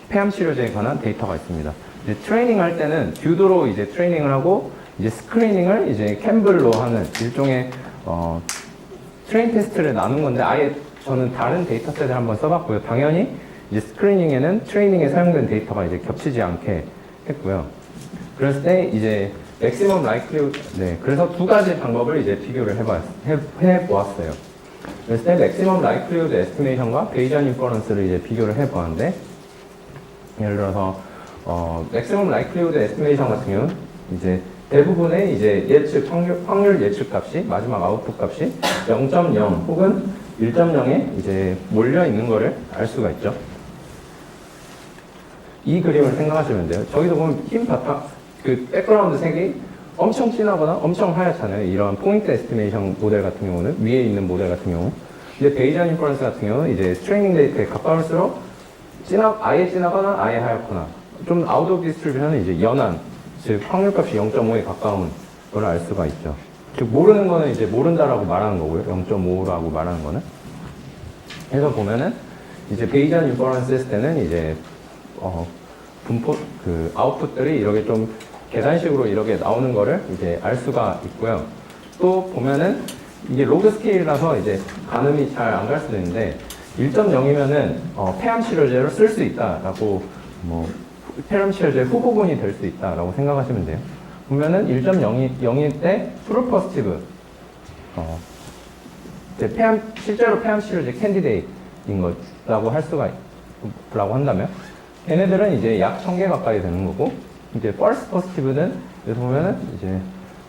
폐암 치료제에 관한 데이터가 있습니다. 이제 트레이닝 할 때는 듀드로 이제 트레이닝을 하고, 이제 스크리닝을 이제 캠블로 하는 일종의 트레인 테스트를 나눈 건데, 아예 저는 다른 데이터셋을 한번 써봤고요. 당연히 이제 스크리닝에는 트레이닝에 사용된 데이터가 이제 겹치지 않게 했고요. 그랬을 때 이제 맥시멈 라이클리후드, 네, 그래서 두 가지 방법을 이제 비교를 해보았어요. 그랬을 때 맥시멈 라이클리후드 에스티메이션과 베이전 인퍼런스를 이제 비교를 해보았는데, 예를 들어서 맥시멈 라이클리후드 에스티메이션 같은 경우는 이제 대부분의 이제 예측 확률 예측 값이 마지막 아웃풋 값이 0.0 혹은 1.0에 이제 몰려 있는 거를 알 수가 있죠. 이 그림을 생각하시면 돼요. 저기서 보면 흰 바탕, 그 백그라운드 색이 엄청 진하거나 엄청 하얗잖아요. 이런 포인트 에스티메이션 모델 같은 경우는, 위에 있는 모델 같은 경우. 근데 베이전 인퍼런스 같은 경우는 이제 트레이닝 데이터에 가까울수록 아예 진하거나 아예 하얗거나, 좀 아웃 오브 디스트리뷰션은 이제 연한, 즉 확률값이 0.5에 가까운 걸 알 수가 있죠. 즉 모르는 거는 이제 모른다라고 말하는 거고요. 0.5라고 말하는 거는. 그래서 보면은 이제 베이전 인퍼런스 했을 때는 이제 분포 그 아웃풋들이 이렇게 좀 계산식으로 이렇게 나오는 거를 이제 알 수가 있고요. 또 보면은 이게 로그 스케일이라서 이제 가늠이 잘 안 갈 수도 있는데, 1.0이면은 폐암 치료제로 쓸 수 있다라고, 뭐 폐암 치료제 후보군이 될 수 있다라고 생각하시면 돼요. 보면은 1.0일 때 프로 포지티브, 실제로 폐암 치료제 캔디데이트인 거라고 할 수가 라고 한다면, 얘네들은 이제 약 1000개 가까이 되는 거고, 이제 false positive는 여기서 보면은 이제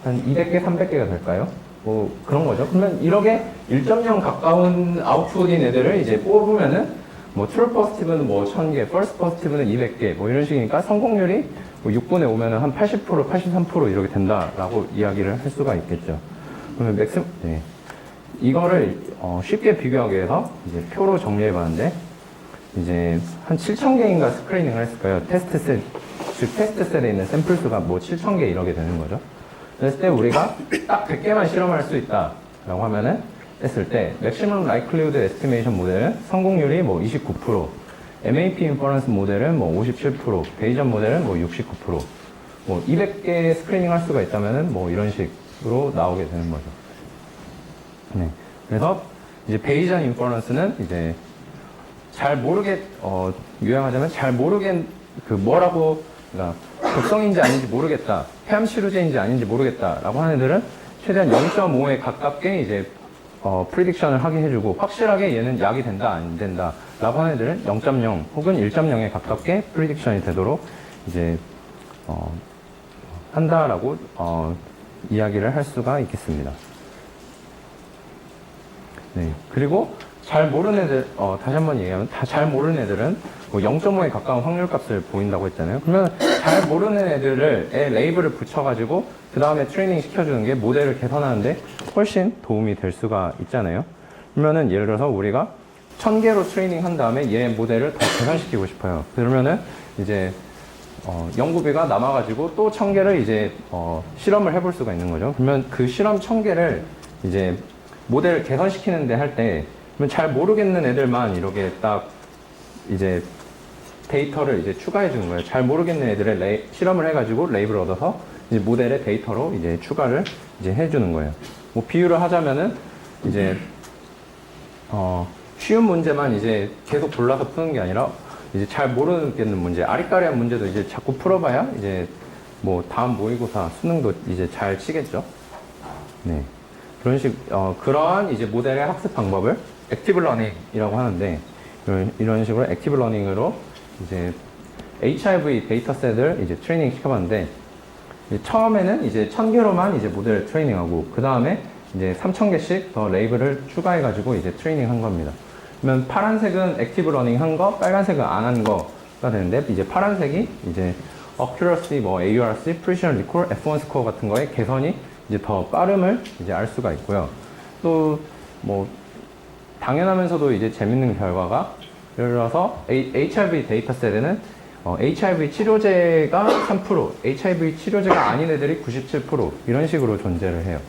한 200개, 300개가 될까요? 뭐 그런 거죠. 그러면 이렇게 1.0 가까운 아웃풋인 애들을 이제 뽑으면은 뭐 true positive는 뭐 1000개, false positive는 200개, 뭐 이런 식이니까 성공률이 뭐 6분에 오면은 한 80%, 83% 이렇게 된다라고 이야기를 할 수가 있겠죠. 그러면 네. 이거를 쉽게 비교하기 위해서 이제 표로 정리해 봤는데, 이제 한 7,000개인가 스크리닝을 했을 거예요. 테스트셋에 있는 샘플 수가 뭐 7,000개 이렇게 되는 거죠. 그랬을 때 우리가 딱 100개만 실험할 수 있다라고 하면은, 했을 때 맥시멈 라이클리후드 에스티메이션 모델은 성공률이 뭐 29%, MAP 인퍼런스 모델은 뭐 57%, 베이전 모델은 뭐 69%, 뭐 200개 스크리닝 할 수가 있다면은 뭐 이런 식으로 나오게 되는 거죠. 네. 그래서 이제 베이전 인퍼런스는 이제 요약하자면 잘 모르겠, 뭐라고, 그러니까 독성인지 아닌지 모르겠다, 폐암 치료제인지 아닌지 모르겠다라고 하는 애들은 최대한 0.5에 가깝게 이제 프리딕션을 하게 해주고, 확실하게 얘는 약이 된다 안 된다 라고 하는 애들은 0.0 혹은 1.0에 가깝게 프리딕션이 되도록 이제 한다라고 이야기를 할 수가 있겠습니다. 네. 그리고 잘 모르는 애들, 다시 한번 얘기하면, 잘 모르는 애들은 뭐 0.5에 가까운 확률값을 보인다고 했잖아요. 그러면 잘 모르는 애들을 레이블을 붙여가지고 그 다음에 트레이닝 시켜주는 게 모델을 개선하는데 훨씬 도움이 될 수가 있잖아요. 그러면은 예를 들어서 우리가 1000개로 트레이닝 한 다음에 얘 모델을 더 개선시키고 싶어요. 그러면은 이제 연구비가 남아가지고 또 1000개를 이제 실험을 해볼 수가 있는 거죠. 그러면 그 실험 1000개를 이제 모델을 개선시키는데 할 때, 잘 모르겠는 애들만 이렇게 딱 이제 데이터를 이제 추가해 주는 거예요. 잘 모르겠는 애들의 실험을 해가지고 레이블을 얻어서 이제 모델의 데이터로 이제 추가를 이제 해주는 거예요. 뭐 비유를 하자면은 이제 쉬운 문제만 이제 계속 골라서 푸는 게 아니라 이제 잘 모르겠는 문제, 아리까리한 문제도 이제 자꾸 풀어봐야 이제 뭐 다음 모의고사 수능도 이제 잘 치겠죠. 네. 그러한 이제 모델의 학습 방법을 액티브 러닝이라고 하는데, 이런 식으로 액티브 러닝으로 이제 HIV 데이터셋을 이제 트레이닝 시켜봤는데, 처음에는 이제 1000개로만 이제 모델을 트레이닝하고, 그 다음에 이제 3000개씩 더 레이블을 추가해가지고 이제 트레이닝 한 겁니다. 그러면 파란색은 액티브 러닝 한 거, 빨간색은 안 한 거가 되는데, 이제 파란색이 이제 accuracy, 뭐 AURC, precision recall, F1 스코어 같은 거에 개선이 이제 더 빠름을 이제 알 수가 있고요. 또 뭐 당연하면서도 이제 재밌는 결과가, 예를 들어서 HIV 데이터셋에는 HIV 치료제가 3%, HIV 치료제가 아닌 애들이 97% 이런 식으로 존재를 해요.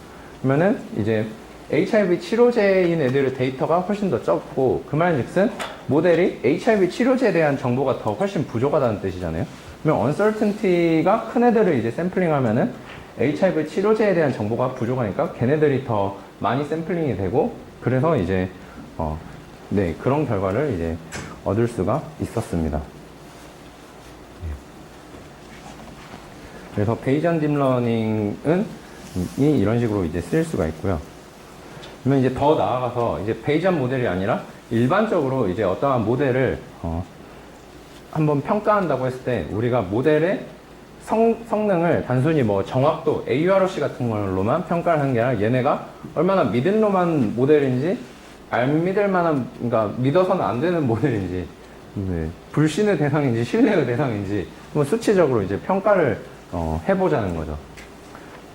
그러면은 이제 HIV 치료제인 애들의 데이터가 훨씬 더 적고, 그 말인즉슨 모델이 HIV 치료제에 대한 정보가 더 훨씬 부족하다는 뜻이잖아요. 그러면 uncertainty가 큰 애들을 이제 샘플링하면은 HIV 치료제에 대한 정보가 부족하니까 걔네들이 더 많이 샘플링이 되고, 그래서 이제 네, 그런 결과를 이제 얻을 수가 있었습니다. 그래서 베이전 딥러닝은 이런 식으로 이제 쓸 수가 있고요. 그러면 이제 더 나아가서 이제 베이전 모델이 아니라 일반적으로 이제 어떠한 모델을 한번 평가한다고 했을 때, 우리가 모델의 성능을 단순히 뭐 정확도, AURC 같은 걸로만 평가를 하는 게 아니라, 얘네가 얼마나 믿음로만 모델인지, 안 믿을 만한, 그러니까 믿어서는 안 되는 모델인지, 네, 불신의 대상인지 신뢰의 대상인지 뭐 수치적으로 이제 평가를 해보자는 거죠.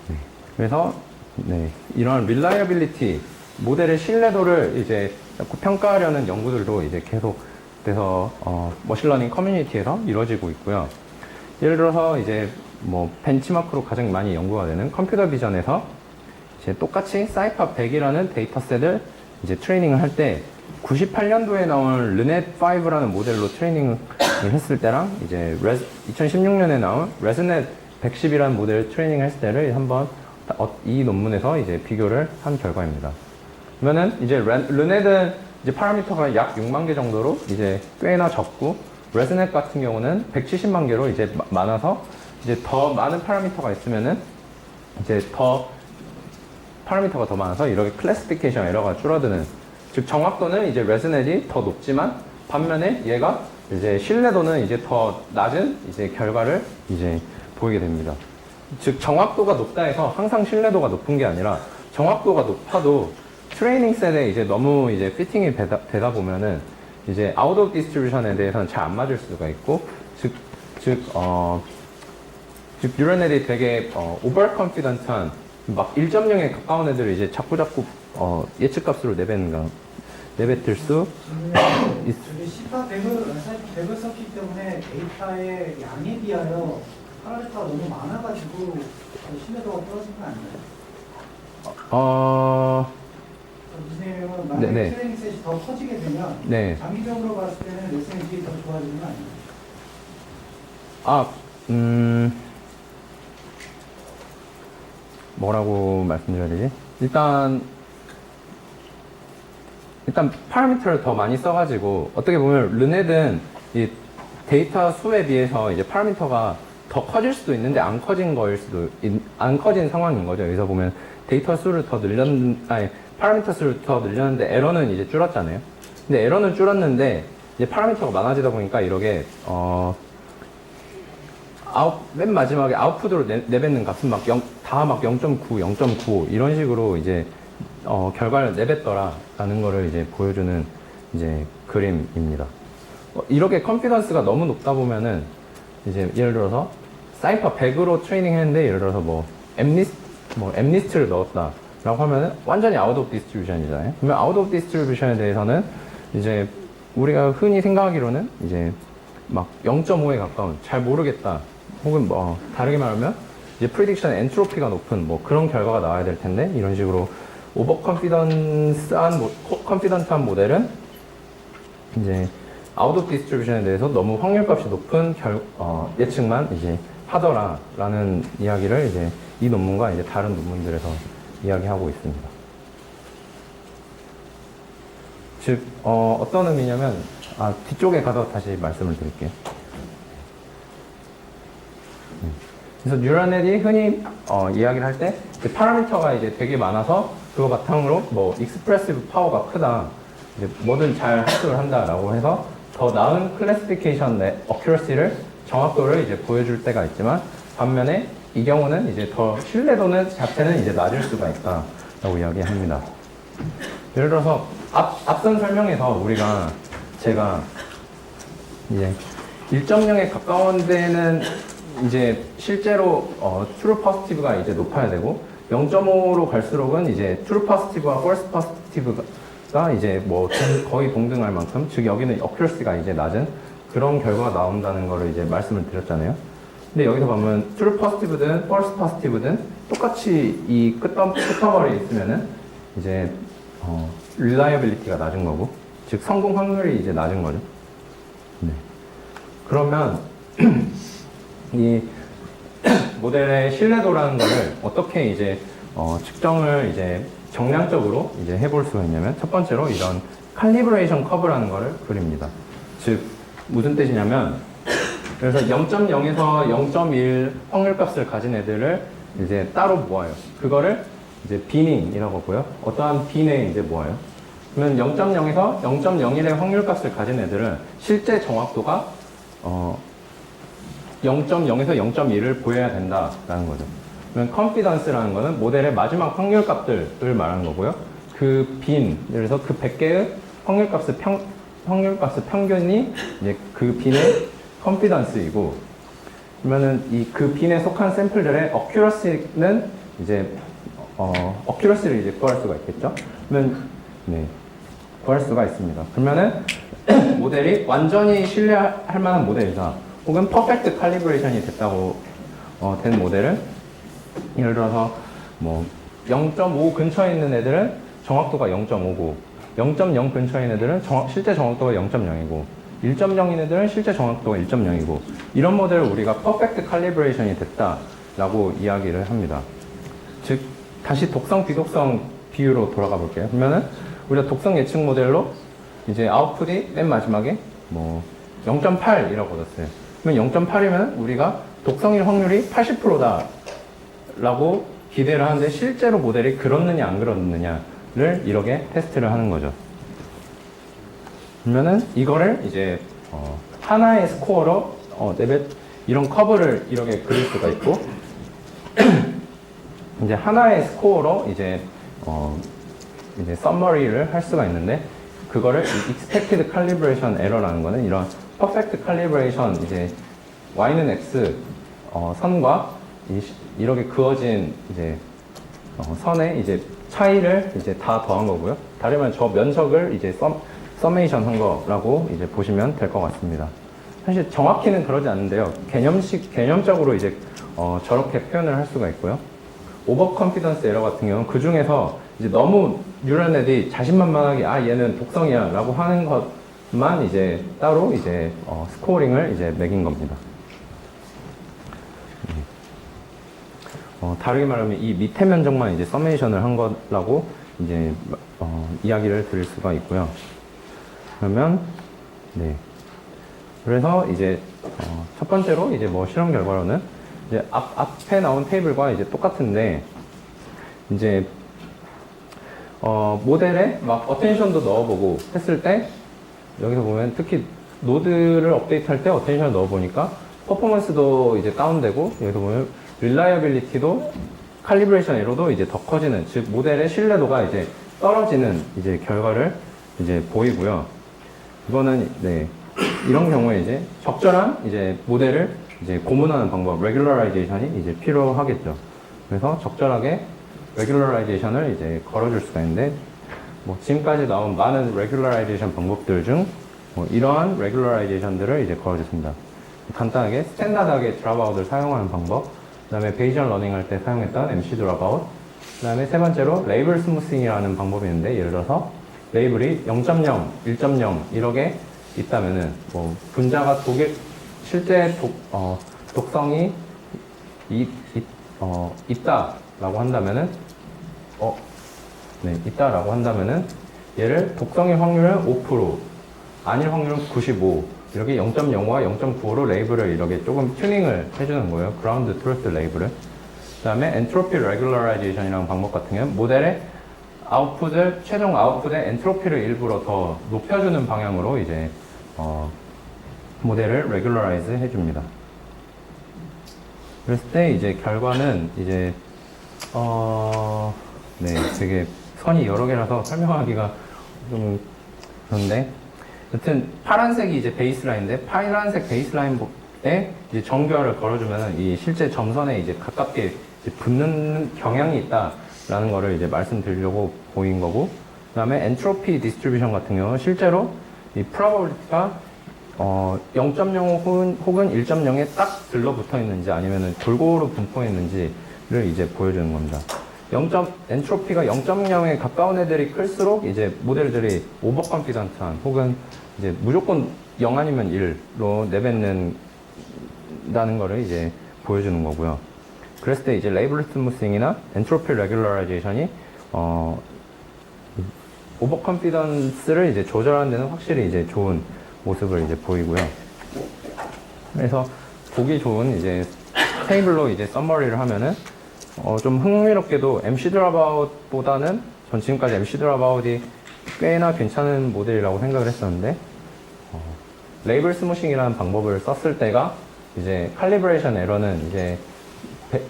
네, 그래서 네, 이런 reliability, 모델의 신뢰도를 이제 자꾸 평가하려는 연구들도 이제 계속돼서 머신러닝 커뮤니티에서 이루어지고 있고요. 예를 들어서 이제 뭐 벤치마크로 가장 많이 연구가 되는 컴퓨터 비전에서 이제 똑같이 사이파 100이라는 데이터셋을 이제 트레이닝을 할 때, 98년도에 나온 르넷5라는 모델로 트레이닝을 했을 때랑 이제 2016년에 나온 레즈넷 110이라는 모델을 트레이닝 했을 때를 한번 이 논문에서 이제 비교를 한 결과입니다. 그러면은 이제 르넷은 이제 파라미터가 약 6만 개 정도로 이제 꽤나 적고, 레즈넷 같은 경우는 170만 개로 이제 많아서, 이제 더 많은 파라미터가 있으면은 이제 더 파라미터가 더 많아서 이렇게 클래시피케이션 에러가 줄어드는, 즉 정확도는 이제 레즈넷이 더 높지만, 반면에 얘가 이제 신뢰도는 이제 더 낮은 이제 결과를 이제 보이게 됩니다. 즉 정확도가 높다 해서 항상 신뢰도가 높은 게 아니라, 정확도가 높아도 트레이닝 셋에 이제 너무 이제 피팅이 되다 보면은 이제 아웃 오브 디스트리뷰션에 대해서는 잘 안 맞을 수가 있고, 즉 뉴럴넷이 되게 오버 컨피던트한 막 1.0에 가까운 애들을 이제 자꾸 예측값으로 내뱉을 수 있. 시파 100을 썼기 때문에 데이터의 양에 비하여 파라미터가 너무 많아가지고 신뢰도가 떨어진 거 아닌가요? 선생님은 만약에 트레이닝 셋이 더 커지게 되면, 네, 장기적으로 봤을 때는 레슨이 더 좋아지는 거 아니에요? 뭐라고 말씀드려야 되지? 일단 파라미터를 더 많이 써가지고, 어떻게 보면 르넷은 이 데이터 수에 비해서 이제 파라미터가 더 커질 수도 있는데 안 커진 상황인 거죠. 여기서 보면 데이터 수를 더 파라미터 수를 더 늘렸는데 에러는 이제 줄었잖아요. 근데 에러는 줄었는데 이제 파라미터가 많아지다 보니까 이렇게 맨 마지막에 아웃풋으로 내뱉는 값은 다 0.9, 0.95 이런 식으로 이제 결과를 내뱉더라라는 거를 이제 보여주는 이제 그림입니다. 이렇게 컨피던스가 너무 높다 보면은 이제 예를 들어서 사이퍼 100으로 트레이닝 했는데, 예를 들어서 엠리스트를 넣었다라고 하면은 완전히 아웃 오브 디스트리뷰션이잖아요. 그러면 아웃 오브 디스트리뷰션에 대해서는 이제 우리가 흔히 생각하기로는 이제 막 0.5에 가까운, 잘 모르겠다, 혹은 다르게 말하면 이제 프리딕션 엔트로피가 높은 그런 결과가 나와야 될 텐데, 이런 식으로 오버 컨피던트한 모델은 이제 아웃 오브 디스트리뷰션에 대해서 너무 확률값이 높은 예측만 이제 하더라라는 이야기를 이제 이 논문과 이제 다른 논문들에서 이야기하고 있습니다. 즉, 어떤 의미냐면, 뒤쪽에 가서 다시 말씀을 드릴게요. 그래서 뉴럴넷이 흔히 이야기를 할 때 파라미터가 이제 되게 많아서 그거 바탕으로 뭐 익스프레시브 파워가 크다, 이제 뭐든 잘 학습을 한다라고 해서 더 나은 클래시피케이션의 어큐러시를 정확도를 이제 보여줄 때가 있지만, 반면에 이 경우는 이제 더 신뢰도는 자체는 이제 낮을 수가 있다라고 이야기합니다. 예를 들어서 앞선 설명에서 제가 이제 1.0에 가까운 데는 이제 실제로 true positive가 이제 높아야 되고, 0.5로 갈수록은 이제 true positive와 false positive가 이제 뭐 거의 동등할 만큼, 즉 여기는 accuracy가 이제 낮은 그런 결과가 나온다는 거를 이제 말씀을 드렸잖아요. 근데 여기서 보면 true positive든 false positive든 똑같이 이 끝머리에 있으면은 이제 reliability가 낮은 거고, 즉 성공 확률이 이제 낮은 거죠. 네. 그러면 이 모델의 신뢰도라는 거를 어떻게 이제 측정을 이제 정량적으로 이제 해볼 수가 있냐면, 첫 번째로 이런 칼리브레이션 커브라는 거를 그립니다. 즉 무슨 뜻이냐면, 그래서 0.0에서 0.1 확률값을 가진 애들을 이제 따로 모아요. 그거를 이제 비닝이라고 하고요. 어떠한 빈에 이제 모아요. 그러면 0.0에서 0.01의 확률값을 가진 애들은 실제 정확도가 0.0에서 0.1을 보여야 된다라는 거죠. 그러면 confidence라는 거는 모델의 마지막 확률값들을 말하는 거고요. 그 빈, 그래서 그 100개의 확률값의 평균이 이제 그 빈의 confidence이고, 그러면은 그 빈에 속한 샘플들의 accuracy는 이제 accuracy를 이제 구할 수가 있겠죠. 그러면 네, 구할 수가 있습니다. 그러면은 모델이 완전히 신뢰할 만한 모델이다, 혹은 퍼펙트 칼리브레이션이 됐다고 된 모델은, 예를 들어서 뭐 0.5 근처에 있는 애들은 정확도가 0.5고, 0.0 근처에 있는 애들은 실제 정확도가 0.0이고, 1.0인 애들은 실제 정확도가 1.0이고, 이런 모델을 우리가 퍼펙트 칼리브레이션이 됐다라고 이야기를 합니다. 즉 다시 독성 비독성 비율로 돌아가 볼게요. 그러면은 우리가 독성 예측 모델로 이제 아웃풋이 맨 마지막에 뭐 0.8이라고 얻었어요. 그러면 0.8이면 우리가 독성일 확률이 80%다 라고 기대를 하는데, 실제로 모델이 그렇느냐 안 그렇느냐를 이렇게 테스트를 하는 거죠. 그러면은 이거를 이제 하나의 스코어로 이런 커브를 이렇게 그릴 수가 있고, 이제 하나의 스코어로 이제 서머리를 할 수가 있는데, 그거를 expected calibration error라는 거는 이런 perfect calibration, 이제 y는 x 선과 이렇게 그어진 이제 선의 이제 차이를 이제 다 더한 거고요. 다르면 저 면적을 이제 서메이션 한 거라고 이제 보시면 될 것 같습니다. 사실 정확히는 그러지 않는데요. 개념적으로 이제 저렇게 표현을 할 수가 있고요. 오버 컨피던스 에러 같은 경우는 그 중에서 이제 너무 뉴럴넷이 자신만만하게 얘는 독성이야 라고 하는 것만 이제 따로 이제 스코어링을 이제 매긴 겁니다. 다르게 말하면 이 밑에 면적만 이제 서메이션을 한 거라고 이제 이야기를 드릴 수가 있고요. 그러면 네, 그래서 이제 첫 번째로 이제 뭐 실험 결과로는 이제 앞에 나온 테이블과 이제 똑같은데, 이제 모델에 막 어텐션도 넣어보고 했을 때, 여기서 보면 특히 노드를 업데이트할 때 어텐션을 넣어보니까 퍼포먼스도 이제 다운되고, 여기서 보면 릴라이어빌리티도 칼리브레이션 에러도 이제 더 커지는, 즉 모델의 신뢰도가 이제 떨어지는 이제 결과를 이제 보이고요. 이거는 네, 이런 경우에 이제 적절한 이제 모델을 이제 고문하는 방법, 레귤러라이제이션이 이제 필요하겠죠. 그래서 적절하게 레귤러라이제이션을 이제 걸어줄 수가 있는데, 뭐 지금까지 나온 많은 레귤러라이제이션 방법들 중 뭐 이러한 레귤러라이제이션들을 이제 걸어줬습니다. 간단하게 스탠다드하게 드랍아웃을 사용하는 방법, 그 다음에 베이지얼 러닝 할 때 사용했던 MC 드랍아웃, 그 다음에 세 번째로 레이블 스무싱이라는 방법이 있는데, 예를 들어서 레이블이 0.0, 1.0 이렇게 있다면은 뭐 분자가 실제 독성이 있다라고 한다면은 있다라고 한다면은 얘를 독성일 확률은 5%, 아닐 확률은 95, 이렇게 0.05와 0.95로 레이블을 이렇게 조금 튜닝을 해주는 거예요. 그라운드 트루스 레이블을. 그 다음에 엔트로피 레귤러라이제이션이라는 방법 같은 경우는 모델의 최종 아웃풋의 엔트로피를 일부러 더 높여주는 방향으로 이제 모델을 레귤러라이즈 해줍니다. 그랬을 때 이제 결과는 이제 네, 되게 선이 여러 개라서 설명하기가 좀 그런데, 여튼 파란색이 이제 베이스라인인데, 파란색 베이스라인에 이제 정교화를 걸어주면은 이 실제 점선에 이제 가깝게 이제 붙는 경향이 있다라는 거를 이제 말씀드리려고 보인 거고, 그 다음에 엔트로피 디스트리뷰션 같은 경우는 실제로 이 프로버빌리티가 0.05 혹은 1.0에 딱 들러붙어 있는지 아니면은 골고루 분포해 있는지를 이제 보여주는 겁니다. 엔트로피가 0.0에 가까운 애들이 클수록 이제 모델들이 오버 컨피던트한 혹은 이제 무조건 0 아니면 1로 내뱉는다는 거를 이제 보여주는 거고요. 그랬을 때 이제 레이블 스무싱이나 엔트로피 레귤러라이제이션이 오버 컨피던스를 이제 조절하는 데는 확실히 이제 좋은 모습을 이제 보이고요. 그래서 보기 좋은 이제 테이블로 이제 썸머리를 하면은 좀 흥미롭게도 MC 드랍아웃보다는 전 지금까지 MC 드랍아웃이 꽤나 괜찮은 모델이라고 생각을 했었는데, 레이블 스무싱이라는 방법을 썼을 때가 이제 칼리브레이션 에러는 이제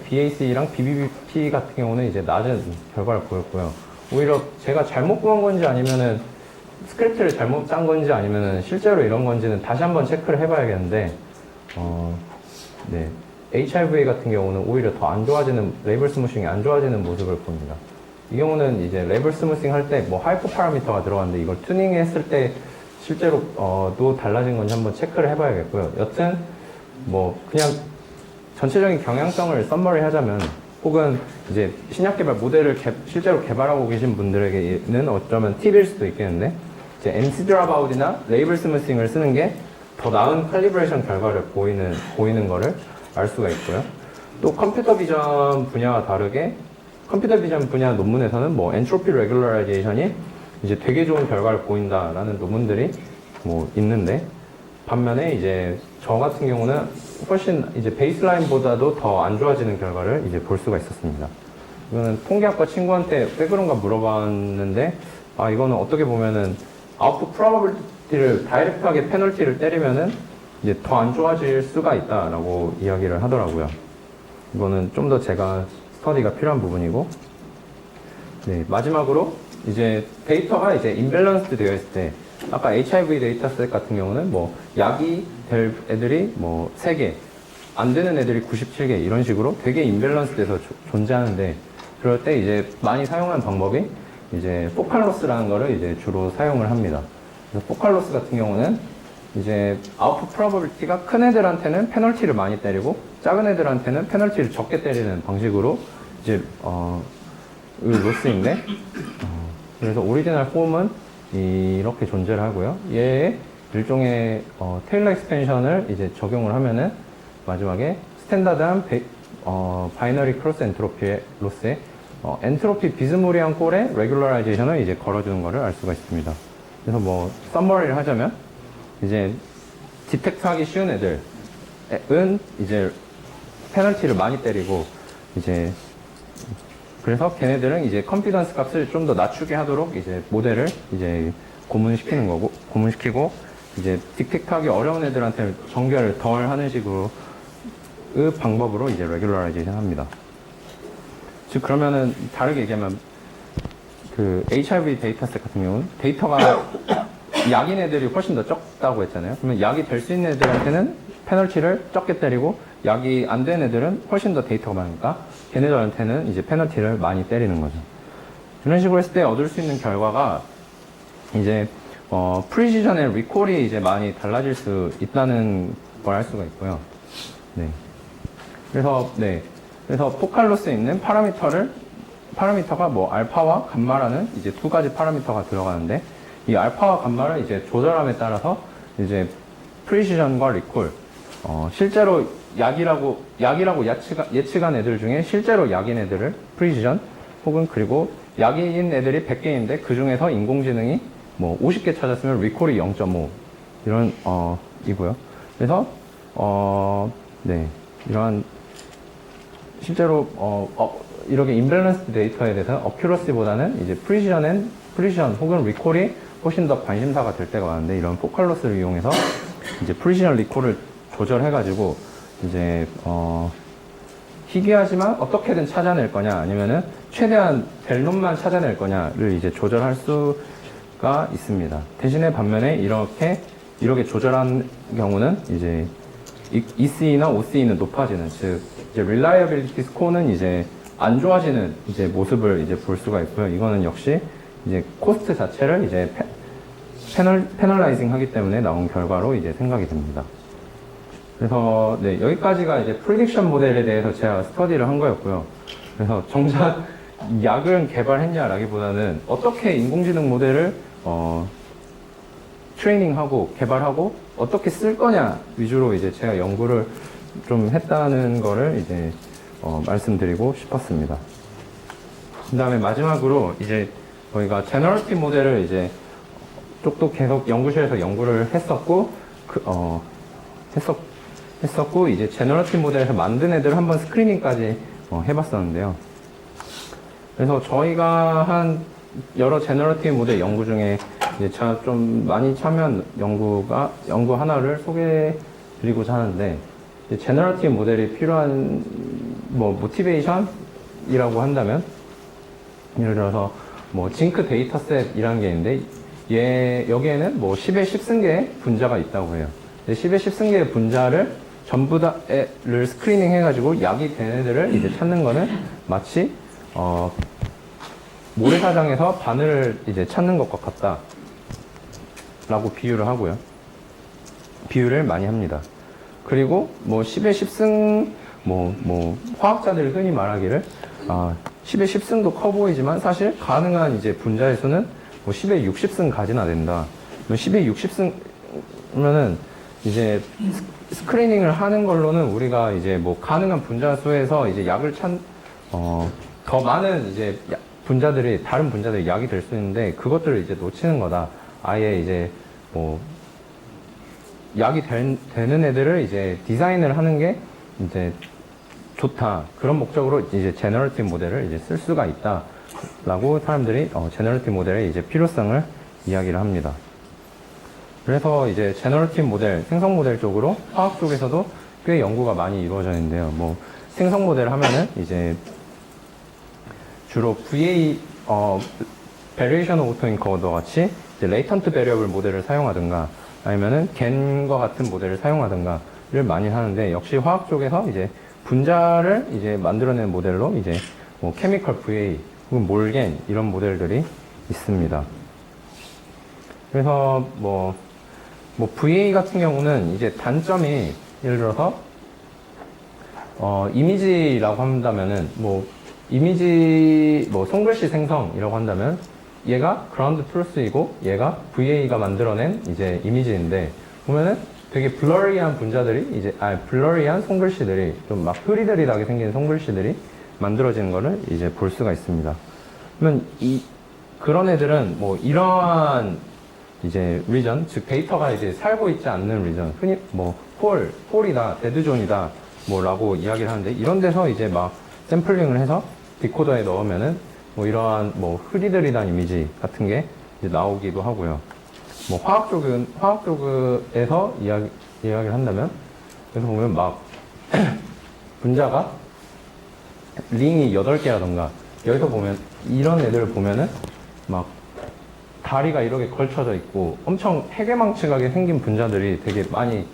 BAC랑 BBP 같은 경우는 이제 낮은 결과를 보였고요. 오히려 제가 잘못 구한 건지 아니면은 스크립트를 잘못 짠 건지 아니면은 실제로 이런 건지는 다시 한번 체크를 해봐야겠는데, 네. HIV 같은 경우는 오히려 더 안 좋아지는, 레이블 스무싱이 안 좋아지는 모습을 봅니다. 이 경우는 이제 레이블 스무싱 할 때 뭐 하이퍼 파라미터가 들어갔는데 이걸 튜닝 했을 때 실제로 또 달라진 건지 한번 체크를 해봐야겠고요. 여튼 뭐 그냥 전체적인 경향성을 썸머리 하자면, 혹은 이제 신약 개발 모델을 실제로 개발하고 계신 분들에게는 어쩌면 팁일 수도 있겠는데, 이제 MC 드랍아웃이나 레이블 스무싱을 쓰는 게 더 나은 칼리브레이션 결과를 보이는 거를 알 수가 있고요. 또 컴퓨터 비전 분야와 다르게 컴퓨터 비전 분야 논문에서는 뭐 엔트로피 레귤러라이제이션이 이제 되게 좋은 결과를 보인다라는 논문들이 뭐 있는데, 반면에 이제 저 같은 경우는 훨씬 이제 베이스라인보다도 더 안 좋아지는 결과를 이제 볼 수가 있었습니다. 이거는 통계학과 친구한테 왜 그런가 물어봤는데, 이거는 어떻게 보면은 아웃풋 프로버빌리티를 다이렉트하게 페널티를 때리면은 이제 더 안 좋아질 수가 있다라고 이야기를 하더라고요. 이거는 좀 더 제가 스터디가 필요한 부분이고, 네, 마지막으로 이제 데이터가 이제 임밸런스드 되어 있을 때, 아까 HIV 데이터셋 같은 경우는 뭐 약이 될 애들이 뭐 3개, 안 되는 애들이 97개 이런 식으로 되게 임밸런스 돼서 존재하는데, 그럴 때 이제 많이 사용하는 방법이 이제 포칼로스라는 거를 이제 주로 사용을 합니다. 그래서 포칼로스 같은 경우는 이제 아웃풋 프로버빌리티가 큰 애들한테는 페널티를 많이 때리고 작은 애들한테는 페널티를 적게 때리는 방식으로 이제 로스인데, 그래서 오리지널 폼은 이렇게 존재를 하고요. 얘의 일종의 테일러 익스펜션을 이제 적용을 하면은 마지막에 스탠다드한 바이너리 크로스 엔트로피의 로스에 엔트로피 비스무리한 꼴의 레귤러라이제이션을 이제 걸어주는 것을 알 수가 있습니다. 그래서 뭐 썸머리를 하자면 이제 디텍트하기 쉬운 애들은 이제 페널티를 많이 때리고, 이제 그래서 걔네들은 이제 컨피던스 값을 좀 더 낮추게 하도록 이제 모델을 이제 고문시키고 이제 디텍트하기 어려운 애들한테 정교를 덜 하는 식으로 그 방법으로 이제 레귤러라이제이션 합니다. 즉 그러면은 다르게 얘기하면 그 HIV 데이터셋 같은 경우는 데이터가 약인 애들이 훨씬 더 적다고 했잖아요. 그러면 약이 될 수 있는 애들한테는 페널티를 적게 때리고, 약이 안 된 애들은 훨씬 더 데이터가 많으니까 걔네들한테는 이제 페널티를 많이 때리는 거죠. 이런 식으로 했을 때 얻을 수 있는 결과가 이제 프리시전의 리콜이 이제 많이 달라질 수 있다는 걸 알 수가 있고요. 네. 그래서 포칼로스에 있는 파라미터가 뭐 알파와 감마라는 이제 두 가지 파라미터가 들어가는데, 이 알파와 감마를 이제 조절함에 따라서 이제 프리시전과 리콜, 실제로 약이라고 예측한 애들 중에 실제로 약인 애들을 프리시전, 혹은 그리고 약인 애들이 100개인데 그 중에서 인공지능이 뭐 50개 찾았으면 리콜이 0.5 이런 이고요. 그래서 네, 이러한 실제로 이렇게 임밸런스 데이터에 대해서 어큐러시보다는 이제 프리시전 혹은 리콜이 훨씬 더 관심사가 될 때가 많은데, 이런 포컬로스를 이용해서 이제 프리시전 리콜을 조절해가지고 이제 희귀하지만 어떻게든 찾아낼 거냐, 아니면은 최대한 될 놈만 찾아낼 거냐를 이제 조절할 수가 있습니다. 대신에 반면에 이렇게 조절한 경우는 이제 EC나 OC는 높아지는, 즉 이제 reliability score는 이제 안 좋아지는 이제 모습을 이제 볼 수가 있고요. 이거는 역시 이제 코스트 자체를 이제 패널라이징 하기 때문에 나온 결과로 이제 생각이 됩니다. 그래서 네, 여기까지가 이제 프리딕션 모델에 대해서 제가 스터디를 한 거였고요. 그래서 정작 약을 개발했냐라기보다는 어떻게 인공지능 모델을 트레이닝하고 개발하고 어떻게 쓸 거냐 위주로 이제 제가 연구를 좀 했다는 거를 이제 말씀드리고 싶었습니다. 그 다음에 마지막으로 이제 저희가 제너러티브 모델을 이제 쪽도 계속 연구실에서 연구를 했었고, 했었고 이제 제너러티브 모델에서 만든 애들을 한번 스크리닝까지 해봤었는데요. 그래서 저희가 한 여러 제너러티브 모델 연구 중에 이제 제가 좀 많이 참여한 연구 하나를 소개드리고자 하는데, 제너러티브 모델이 필요한 모티베이션이라고 한다면, 예를 들어서 징크 데이터셋이라는 게 있는데, 여기에는 10의 10승계의 분자가 있다고 해요. 10의 10승계의 분자를 전부 다를 스크리닝 해가지고 약이 된 애들을 이제 찾는 거는 마치 모래사장에서 바늘을 이제 찾는 것과 같다 라고 비유를 하고요. 비유를 많이 합니다. 그리고 10의 10승, 화학자들이 흔히 말하기를 10의 10승도 커 보이지만 사실 가능한 이제 분자의 수는 10의 60승 가지나 된다. 10의 60승이면은 이제 스크리닝을 하는 걸로는 우리가 이제 가능한 분자 수에서 이제 약을 더 많은 이제 다른 분자들이 약이 될 수 있는데, 그것들을 이제 놓치는 거다. 아예 이제 약이 되는 애들을 이제 디자인을 하는 게 이제 좋다. 그런 목적으로 이제 제너러티브 모델을 이제 쓸 수가 있다. 라고 사람들이 제너러티브 모델의 이제 필요성을 이야기를 합니다. 그래서 이제 제너러티브 모델, 생성 모델 쪽으로 화학 쪽에서도 꽤 연구가 많이 이루어져 있는데요. 생성 모델 하면은 이제 주로 VA, Variation of Autoencoder 같이 이제 Latent Variable 모델을 사용하든가, 아니면은 GAN과 같은 모델을 사용하든가를 많이 하는데, 역시 화학 쪽에서 이제 분자를 이제 만들어내는 모델로 이제 Chemical VA 혹은 몰겐 이런 모델들이 있습니다. 그래서 VA 같은 경우는 이제 단점이, 예를 들어서 이미지라고 한다면은 이미지 손글씨 생성이라고 한다면 얘가 그라운드 트루스이고 얘가 VA가 만들어낸 이제 이미지인데, 보면은 되게 블러리한 분자들이 이제 블러리한 손글씨들이 좀 막 흐리드리하게 생긴 손글씨들이 만들어지는 거를 이제 볼 수가 있습니다. 그러면 그런 애들은 이러한 이제 리전, 즉 데이터가 이제 살고 있지 않는 리전, 흔히 홀이다, 데드존이다 라고 이야기를 하는데, 이런 데서 이제 막 샘플링을 해서 디코더에 넣으면은 이러한 흐리드리한 이미지 같은 게 이제 나오기도 하고요. 화학 쪽에서 이야기를 한다면, 그래서 보면 막 분자가 링이 8개라던가, 여기서 보면 이런 애들을 보면은 막 다리가 이렇게 걸쳐져 있고 엄청 해괴망측하게 생긴 분자들이 되게 많이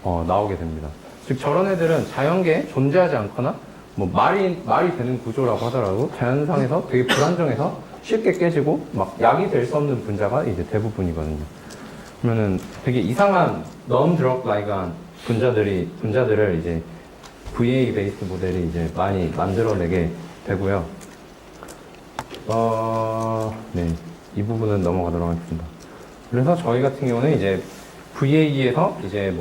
나오게 됩니다. 즉 저런 애들은 자연계에 존재하지 않거나 말이 되는 구조라고 하더라도 자연상에서 되게 불안정해서 쉽게 깨지고 막 약이 될 수 없는 분자가 이제 대부분이거든요. 그러면은 되게 이상한 non-drug ligand 분자들을 이제 VA 베이스 모델이 이제 많이 만들어내게 되고요. 네. 이 부분은 넘어가도록 하겠습니다. 그래서 저희 같은 경우는 이제 VA에서 이제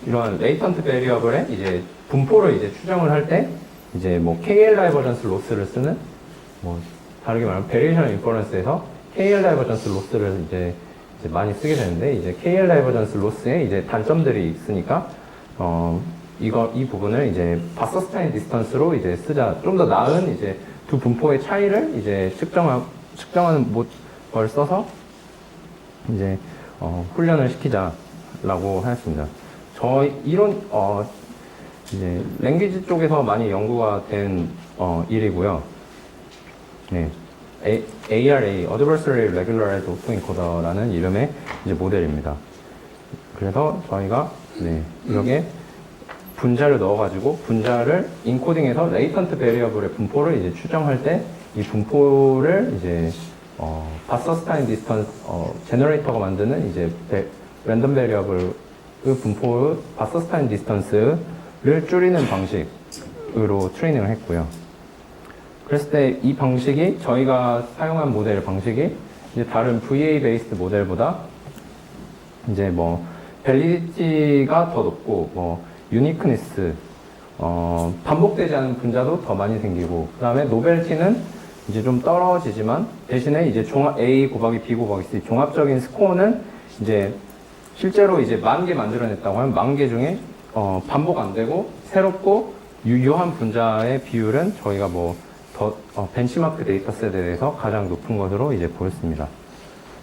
이러한 레이턴트 베리어블의 이제 분포를 이제 추정을 할 때 이제 KL 다이버전스 로스를 쓰는 다르게 말하면 베리에이션 인퍼런스에서 KL 다이버전스 로스를 이제 많이 쓰게 되는데, 이제 KL 다이버전스 로스에 이제 단점들이 있으니까, 이 부분을 이제 바서스타인 디스턴스로 이제 쓰자. 좀 더 나은 이제 두 분포의 차이를 이제 측정하는 걸 써서 이제, 훈련을 시키자라고 하였습니다. 이제, 랭귀지 쪽에서 많이 연구가 된, 일이고요. 네. ARA, Adversary Regularized Autoencoder라는 이름의 이제 모델입니다. 그래서 저희가, 네, 이렇게 분자를 넣어가지고 분자를 인코딩해서 레이턴트 베리어블의 분포를 이제 추정할 때 이 분포를 이제 바서스타인 디스턴스 제너레이터가 만드는 이제 랜덤 베리어블의 분포의 바서스타인 디스턴스를 줄이는 방식으로 트레이닝을 했고요. 그랬을 때 이 방식이 저희가 사용한 모델 방식이 이제 다른 VA 베이스드 모델보다 이제 뭐 밸리디티가 더 높고 뭐 유니크니스 반복되지 않은 분자도 더 많이 생기고 그 다음에 노벨티는 이제 좀 떨어지지만 대신에 이제 A 곱하기 B 곱하기 C 종합적인 스코어는 이제 실제로 이제 10,000개 만들어냈다고 하면 10,000개 중에 반복 안 되고 새롭고 유효한 분자의 비율은 저희가 뭐 더 벤치마크 데이터셋에 대해서 가장 높은 것으로 이제 보였습니다.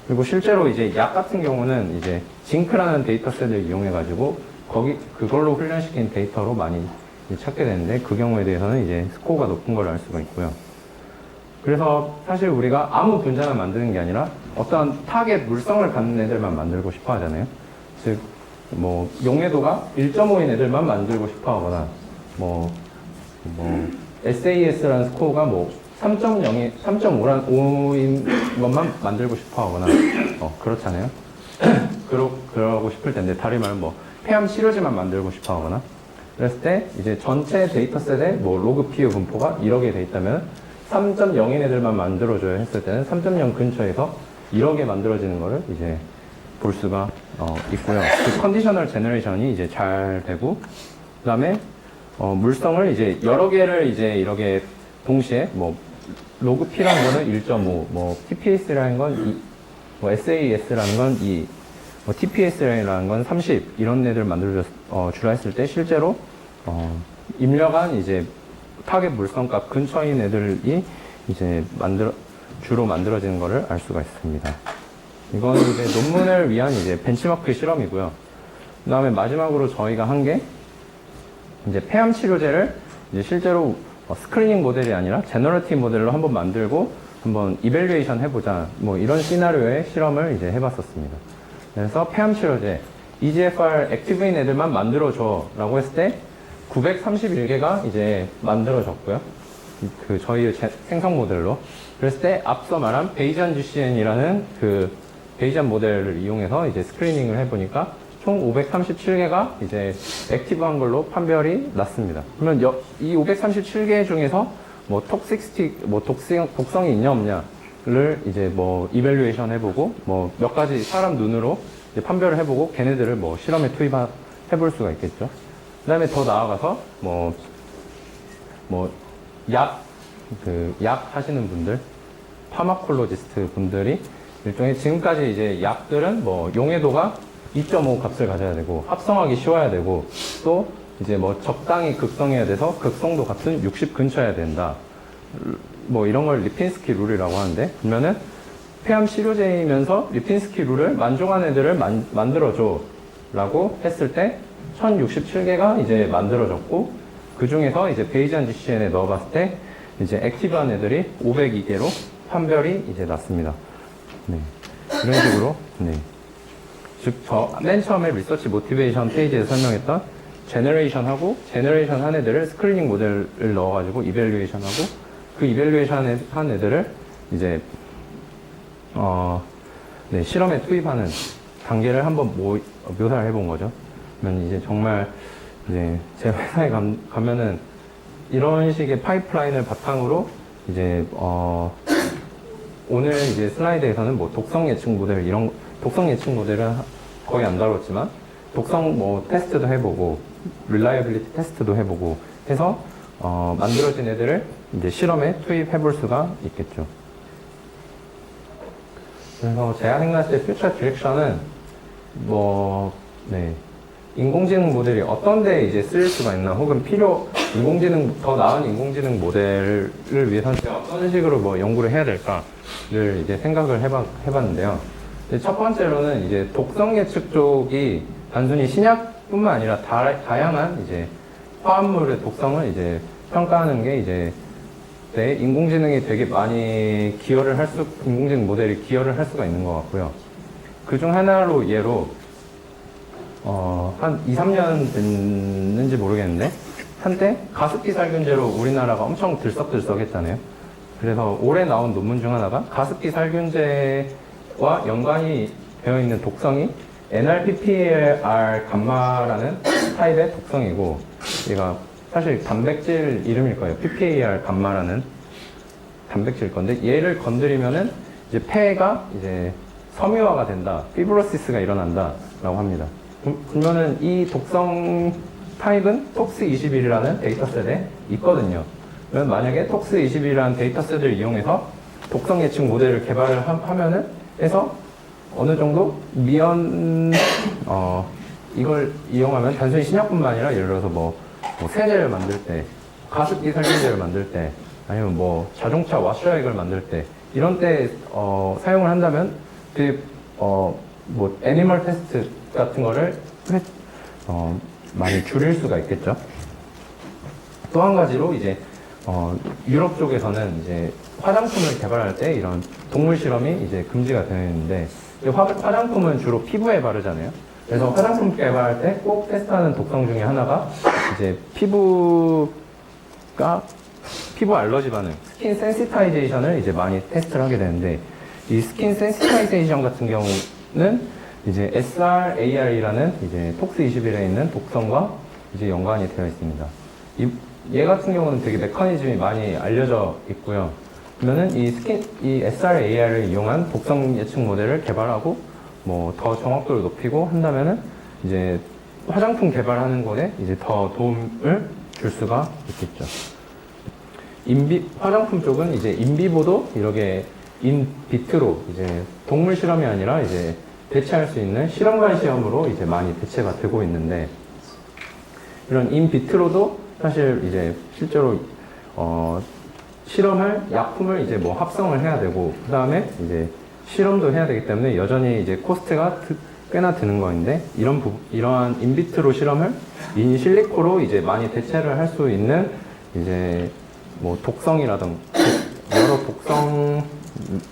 그리고 실제로 이제 약 같은 경우는 이제 징크라는 데이터셋을 이용해 가지고 그걸로 훈련시킨 데이터로 많이 찾게 되는데 그 경우에 대해서는 이제 스코어가 높은 걸 알 수가 있고요. 그래서 사실 우리가 아무 분자만 만드는 게 아니라 어떤 타겟 물성을 갖는 애들만 만들고 싶어 하잖아요. 즉, 뭐, 용해도가 1.5인 애들만 만들고 싶어 하거나, SAS라는 스코어가 뭐, 3.5인 것만 만들고 싶어 하거나, 그렇잖아요. 그러고 싶을 텐데, 다리 말은 뭐, 폐암 치료제만 만들고 싶어 하거나, 그랬을 때, 이제 전체 데이터셋에 뭐, 로그 PU 분포가 1억에 돼 있다면, 3.0인 애들만 만들어줘야 했을 때는 3.0 근처에서 1억에 만들어지는 거를 이제 볼 수가 있고요. 그 컨디셔널 제너레이션이 이제 잘 되고, 그 다음에 물성을 이제 여러 개를 이제 이렇게 동시에 뭐 로그 P라는 거는 1.5, 뭐 TPS라는 건 2, 뭐 SAS라는 건 2, 뭐 TPS라는 건 30 이런 애들 주라 했을 때 실제로 입력한 이제 타겟 물성값 근처인 애들이 이제 주로 만들어지는 것을 알 수가 있습니다. 이건 이제 논문을 위한 이제 벤치마크 실험이고요. 그 다음에 마지막으로 저희가 한 게 이제 폐암 치료제를 이제 실제로 스크리닝 모델이 아니라 제너러티브 모델로 한번 만들고 한번 이밸류에이션 해보자. 뭐 이런 시나리오의 실험을 이제 해봤었습니다. 그래서 폐암 치료제 EGFR 액티브인 애들만 만들어줘 라고 했을 때 931개가 이제 만들어졌고요. 그 저희 생성 모델로. 그랬을 때 앞서 말한 베이지안 GCN이라는 그 베이지안 모델을 이용해서 이제 스크리닝을 해보니까 총 537개가 이제 액티브한 걸로 판별이 났습니다. 그러면 이 537개 중에서 뭐 독성이 있냐 없냐를 이제 뭐 이밸류에이션 해보고 뭐 몇 가지 사람 눈으로 이제 판별을 해보고 걔네들을 뭐 실험에 해볼 수가 있겠죠. 그 다음에 더 나아가서 약 하시는 분들, 파마콜로지스트 분들이 일종의 지금까지 이제 약들은 뭐 용해도가 2.5 값을 가져야 되고 합성하기 쉬워야 되고 또 이제 뭐 적당히 극성해야 돼서 극성도 값은 60 근처여야 된다. 뭐 이런 걸 리핀스키 룰이라고 하는데 그러면은 폐암 치료제이면서 리핀스키 룰을 만족한 애들을 만들어줘 라고 했을 때 1067개가 이제 만들어졌고 그 중에서 이제 베이지안 GCN에 넣어봤을 때 이제 액티브한 애들이 502개로 판별이 이제 났습니다. 네. 이런 식으로, 네. 즉, 맨 처음에 리서치 모티베이션 페이지에 설명했던 제너레이션 한 애들을 스크리닝 모델을 넣어가지고 이밸류에이션 하고 그 이밸류에이션 한 애들을 이제, 네, 실험에 투입하는 단계를 한번 묘사를 해본 거죠. 그러면 이제 정말 이제 제 회사에 가면은 이런 식의 파이프라인을 바탕으로 이제 오늘 이제 슬라이드에서는 뭐 독성 예측 모델은 거의 안 다뤘지만 독성 뭐 테스트도 해보고 릴라이빌리티 테스트도 해보고 해서 만들어진 애들을 이제 실험에 투입해 볼 수가 있겠죠. 그래서 제가 생각했을 때 퓨처 디렉션은 뭐, 네. 인공지능 모델이 어떤 데 이제 쓰일 수가 있나, 혹은 더 나은 인공지능 모델을 위해서는 어떤 식으로 뭐 연구를 해야 될까를 이제 생각을 해봤는데요. 이제 첫 번째로는 이제 독성 예측 쪽이 단순히 신약뿐만 아니라 다양한 이제 화합물의 독성을 이제 평가하는 게 이제 인공지능이 되게 많이 인공지능 모델이 기여를 할 수가 있는 것 같고요. 그중 하나로 예로 한 2, 3년 됐는지 모르겠는데 한때 가습기 살균제로 우리나라가 엄청 들썩들썩 했잖아요. 그래서 올해 나온 논문 중 하나가 가습기 살균제와 연관이 되어 있는 독성이 NRPPAR 감마라는 타입의 독성이고, 얘가 사실 단백질 이름일 거예요. PPAR 감마라는 단백질일 건데, 얘를 건드리면은 이제 폐가 이제 섬유화가 된다, 피브로시스가 일어난다 라고 합니다. 그러면은 이 독성 타입은 톡스21이라는 데이터셋에 있거든요. 그러면 만약에 톡스21이라는 데이터셋을 이용해서 독성 예측 모델을 개발을 하면은 해서 어느 정도 이걸 이용하면 단순히 신약뿐만 아니라 예를 들어서 뭐 세제를 만들 때, 가습기 살균제를 만들 때, 아니면 뭐 자동차 와셔액을 만들 때, 이런 때 사용을 한다면 뭐 애니멀 테스트 같은 거를 많이 줄일 수가 있겠죠. 또 한 가지로 이제 유럽 쪽에서는 이제 화장품을 개발할 때 이런 동물 실험이 이제 금지가 되어 있는데, 화장품은 주로 피부에 바르잖아요. 그래서 화장품 개발할 때 꼭 테스트하는 독성 중에 하나가 이제 피부 알러지 반응, 스킨 센시타이제이션을 이제 많이 테스트를 하게 되는데, 이 스킨 센시타이제이션 같은 경우는 이제 SRAR이라는 이제 톡스21에 있는 독성과 이제 연관이 되어 있습니다. 얘 같은 경우는 되게 메커니즘이 많이 알려져 있고요. 그러면은 이 SRAR을 이용한 독성 예측 모델을 개발하고 뭐 더 정확도를 높이고 한다면은 이제 화장품 개발하는 거에 이제 더 도움을 줄 수가 있겠죠. 화장품 쪽은 이제 인비보도 이렇게 인비트로 이제 동물 실험이 아니라 이제 대체할 수 있는 실험관 시험으로 이제 많이 대체가 되고 있는데, 이런 인비트로도 사실 이제 실제로 약품을 이제 뭐 합성을 해야 되고, 그 다음에 이제 실험도 해야 되기 때문에 여전히 이제 코스트가 꽤나 드는 거인데, 이러한 인비트로 실험을 인실리코로 이제 많이 대체를 할 수 있는 이제 뭐 독성이라든가 여러 독성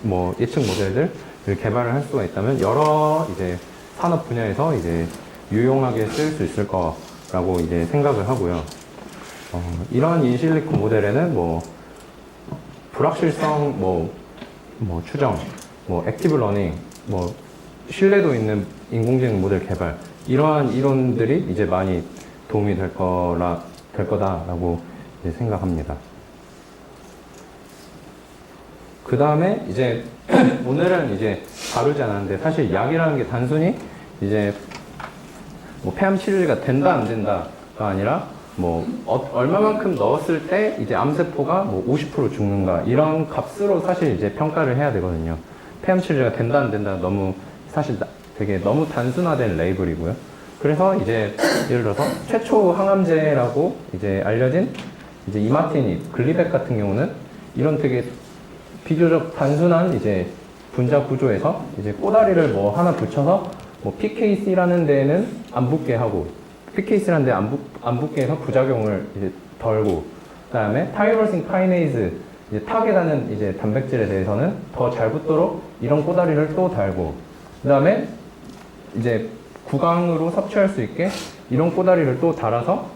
뭐 예측 모델들을 개발을 할 수가 있다면 여러 이제 산업 분야에서 이제 유용하게 쓰일 수 있을 거라고 이제 생각을 하고요. 이런 인실리코 모델에는 뭐 불확실성 뭐 추정, 뭐 액티브 러닝, 뭐 신뢰도 있는 인공지능 모델 개발, 이러한 이론들이 이제 많이 도움이 될 거다라고 이제 생각합니다. 그 다음에 이제 오늘은 이제 다루지 않았는데, 사실 약이라는 게 단순히 이제 뭐 폐암 치료가 된다 안 된다가 아니라 뭐 얼마만큼 넣었을 때 이제 암세포가 뭐 50% 죽는가, 이런 값으로 사실 이제 평가를 해야 되거든요. 폐암 치료가 된다 안 된다 사실 되게 너무 단순화된 레이블이고요. 그래서 이제 예를 들어서 최초 항암제라고 이제 알려진 이제 이마티닙, 글리백 같은 경우는 이런 되게 비교적 단순한 이제 분자 구조에서 이제 꼬다리를 뭐 하나 붙여서 뭐 PKC라는 데에는 안 붙게 하고, PKC라는 데 안 붙게 해서 부작용을 이제 덜고, 그 다음에 타이로신 카이네이즈, 이제 타겟하는 이제 단백질에 대해서는 더 잘 붙도록 이런 꼬다리를 또 달고, 그 다음에 이제 구강으로 섭취할 수 있게 이런 꼬다리를 또 달아서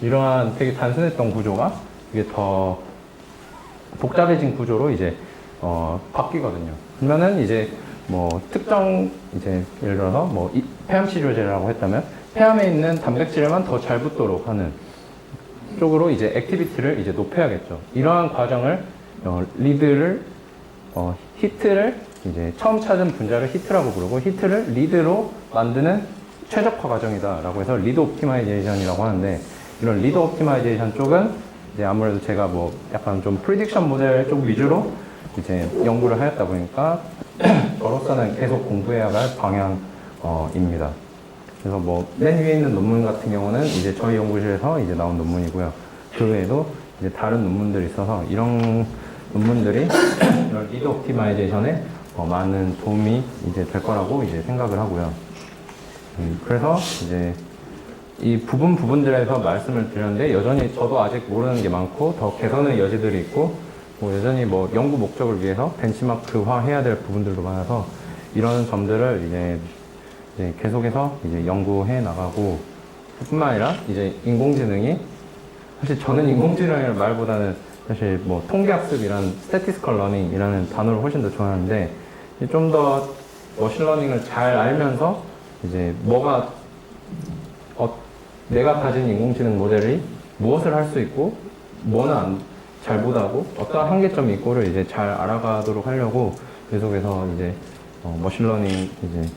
이러한 되게 단순했던 구조가 이게 더 복잡해진 구조로 이제 바뀌거든요. 그러면은 이제 뭐 특정 이제 예를 들어서 뭐 폐암 치료제라고 했다면 폐암에 있는 단백질만 더 잘 붙도록 하는 쪽으로 이제 액티비티를 이제 높여야겠죠. 이러한 과정을 히트를 이제 처음 찾은 분자를 히트라고 부르고, 히트를 리드로 만드는 최적화 과정이다라고 해서 리드 옵티마이제이션이라고 하는데, 이런 리드 옵티마이제이션 쪽은 이제 아무래도 제가 뭐 약간 좀 프리딕션 모델 쪽 위주로 이제 연구를 하였다 보니까 저로서는 계속 공부해야 할 방향입니다. 그래서 뭐 맨 위에 있는 논문 같은 경우는 이제 저희 연구실에서 이제 나온 논문이고요. 그 외에도 이제 다른 논문들이 있어서 이런 논문들이 이런 리드 옵티마이제이션에 많은 도움이 이제 될 거라고 이제 생각을 하고요. 그래서 이제 이 부분들에서 말씀을 드렸는데 여전히 저도 아직 모르는 게 많고 더 개선의 여지들이 있고 뭐 여전히 뭐 연구 목적을 위해서 벤치마크화 해야 될 부분들도 많아서 이런 점들을 이제 계속해서 이제 연구해 나가고 뿐만 아니라 이제 인공지능이 사실 저는 인공지능이라는 말보다는 사실 뭐 통계학습이란 statistical learning이라는 단어를 훨씬 더 좋아하는데 좀 더 머신러닝을 잘 알면서 이제 뭐가 내가 가진 인공지능 모델이 무엇을 할 수 있고 뭐는 잘 못하고 어떤 한계점이 있고를 이제 잘 알아가도록 하려고 계속해서 이제 머신러닝 이제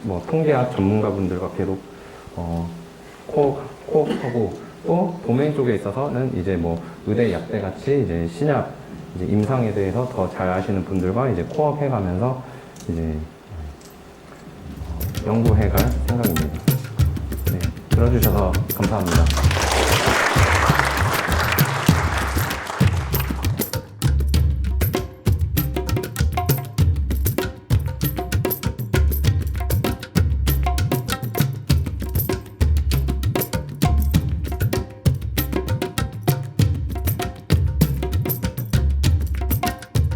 뭐 통계학 전문가분들과 계속 코업하고 또 도메인 쪽에 있어서는 이제 뭐 의대 약대 같이 이제 신약 이제 임상에 대해서 더 잘 아시는 분들과 이제 코업해가면서 이제 연구해갈 생각입니다. 네, 들어주셔서 감사합니다.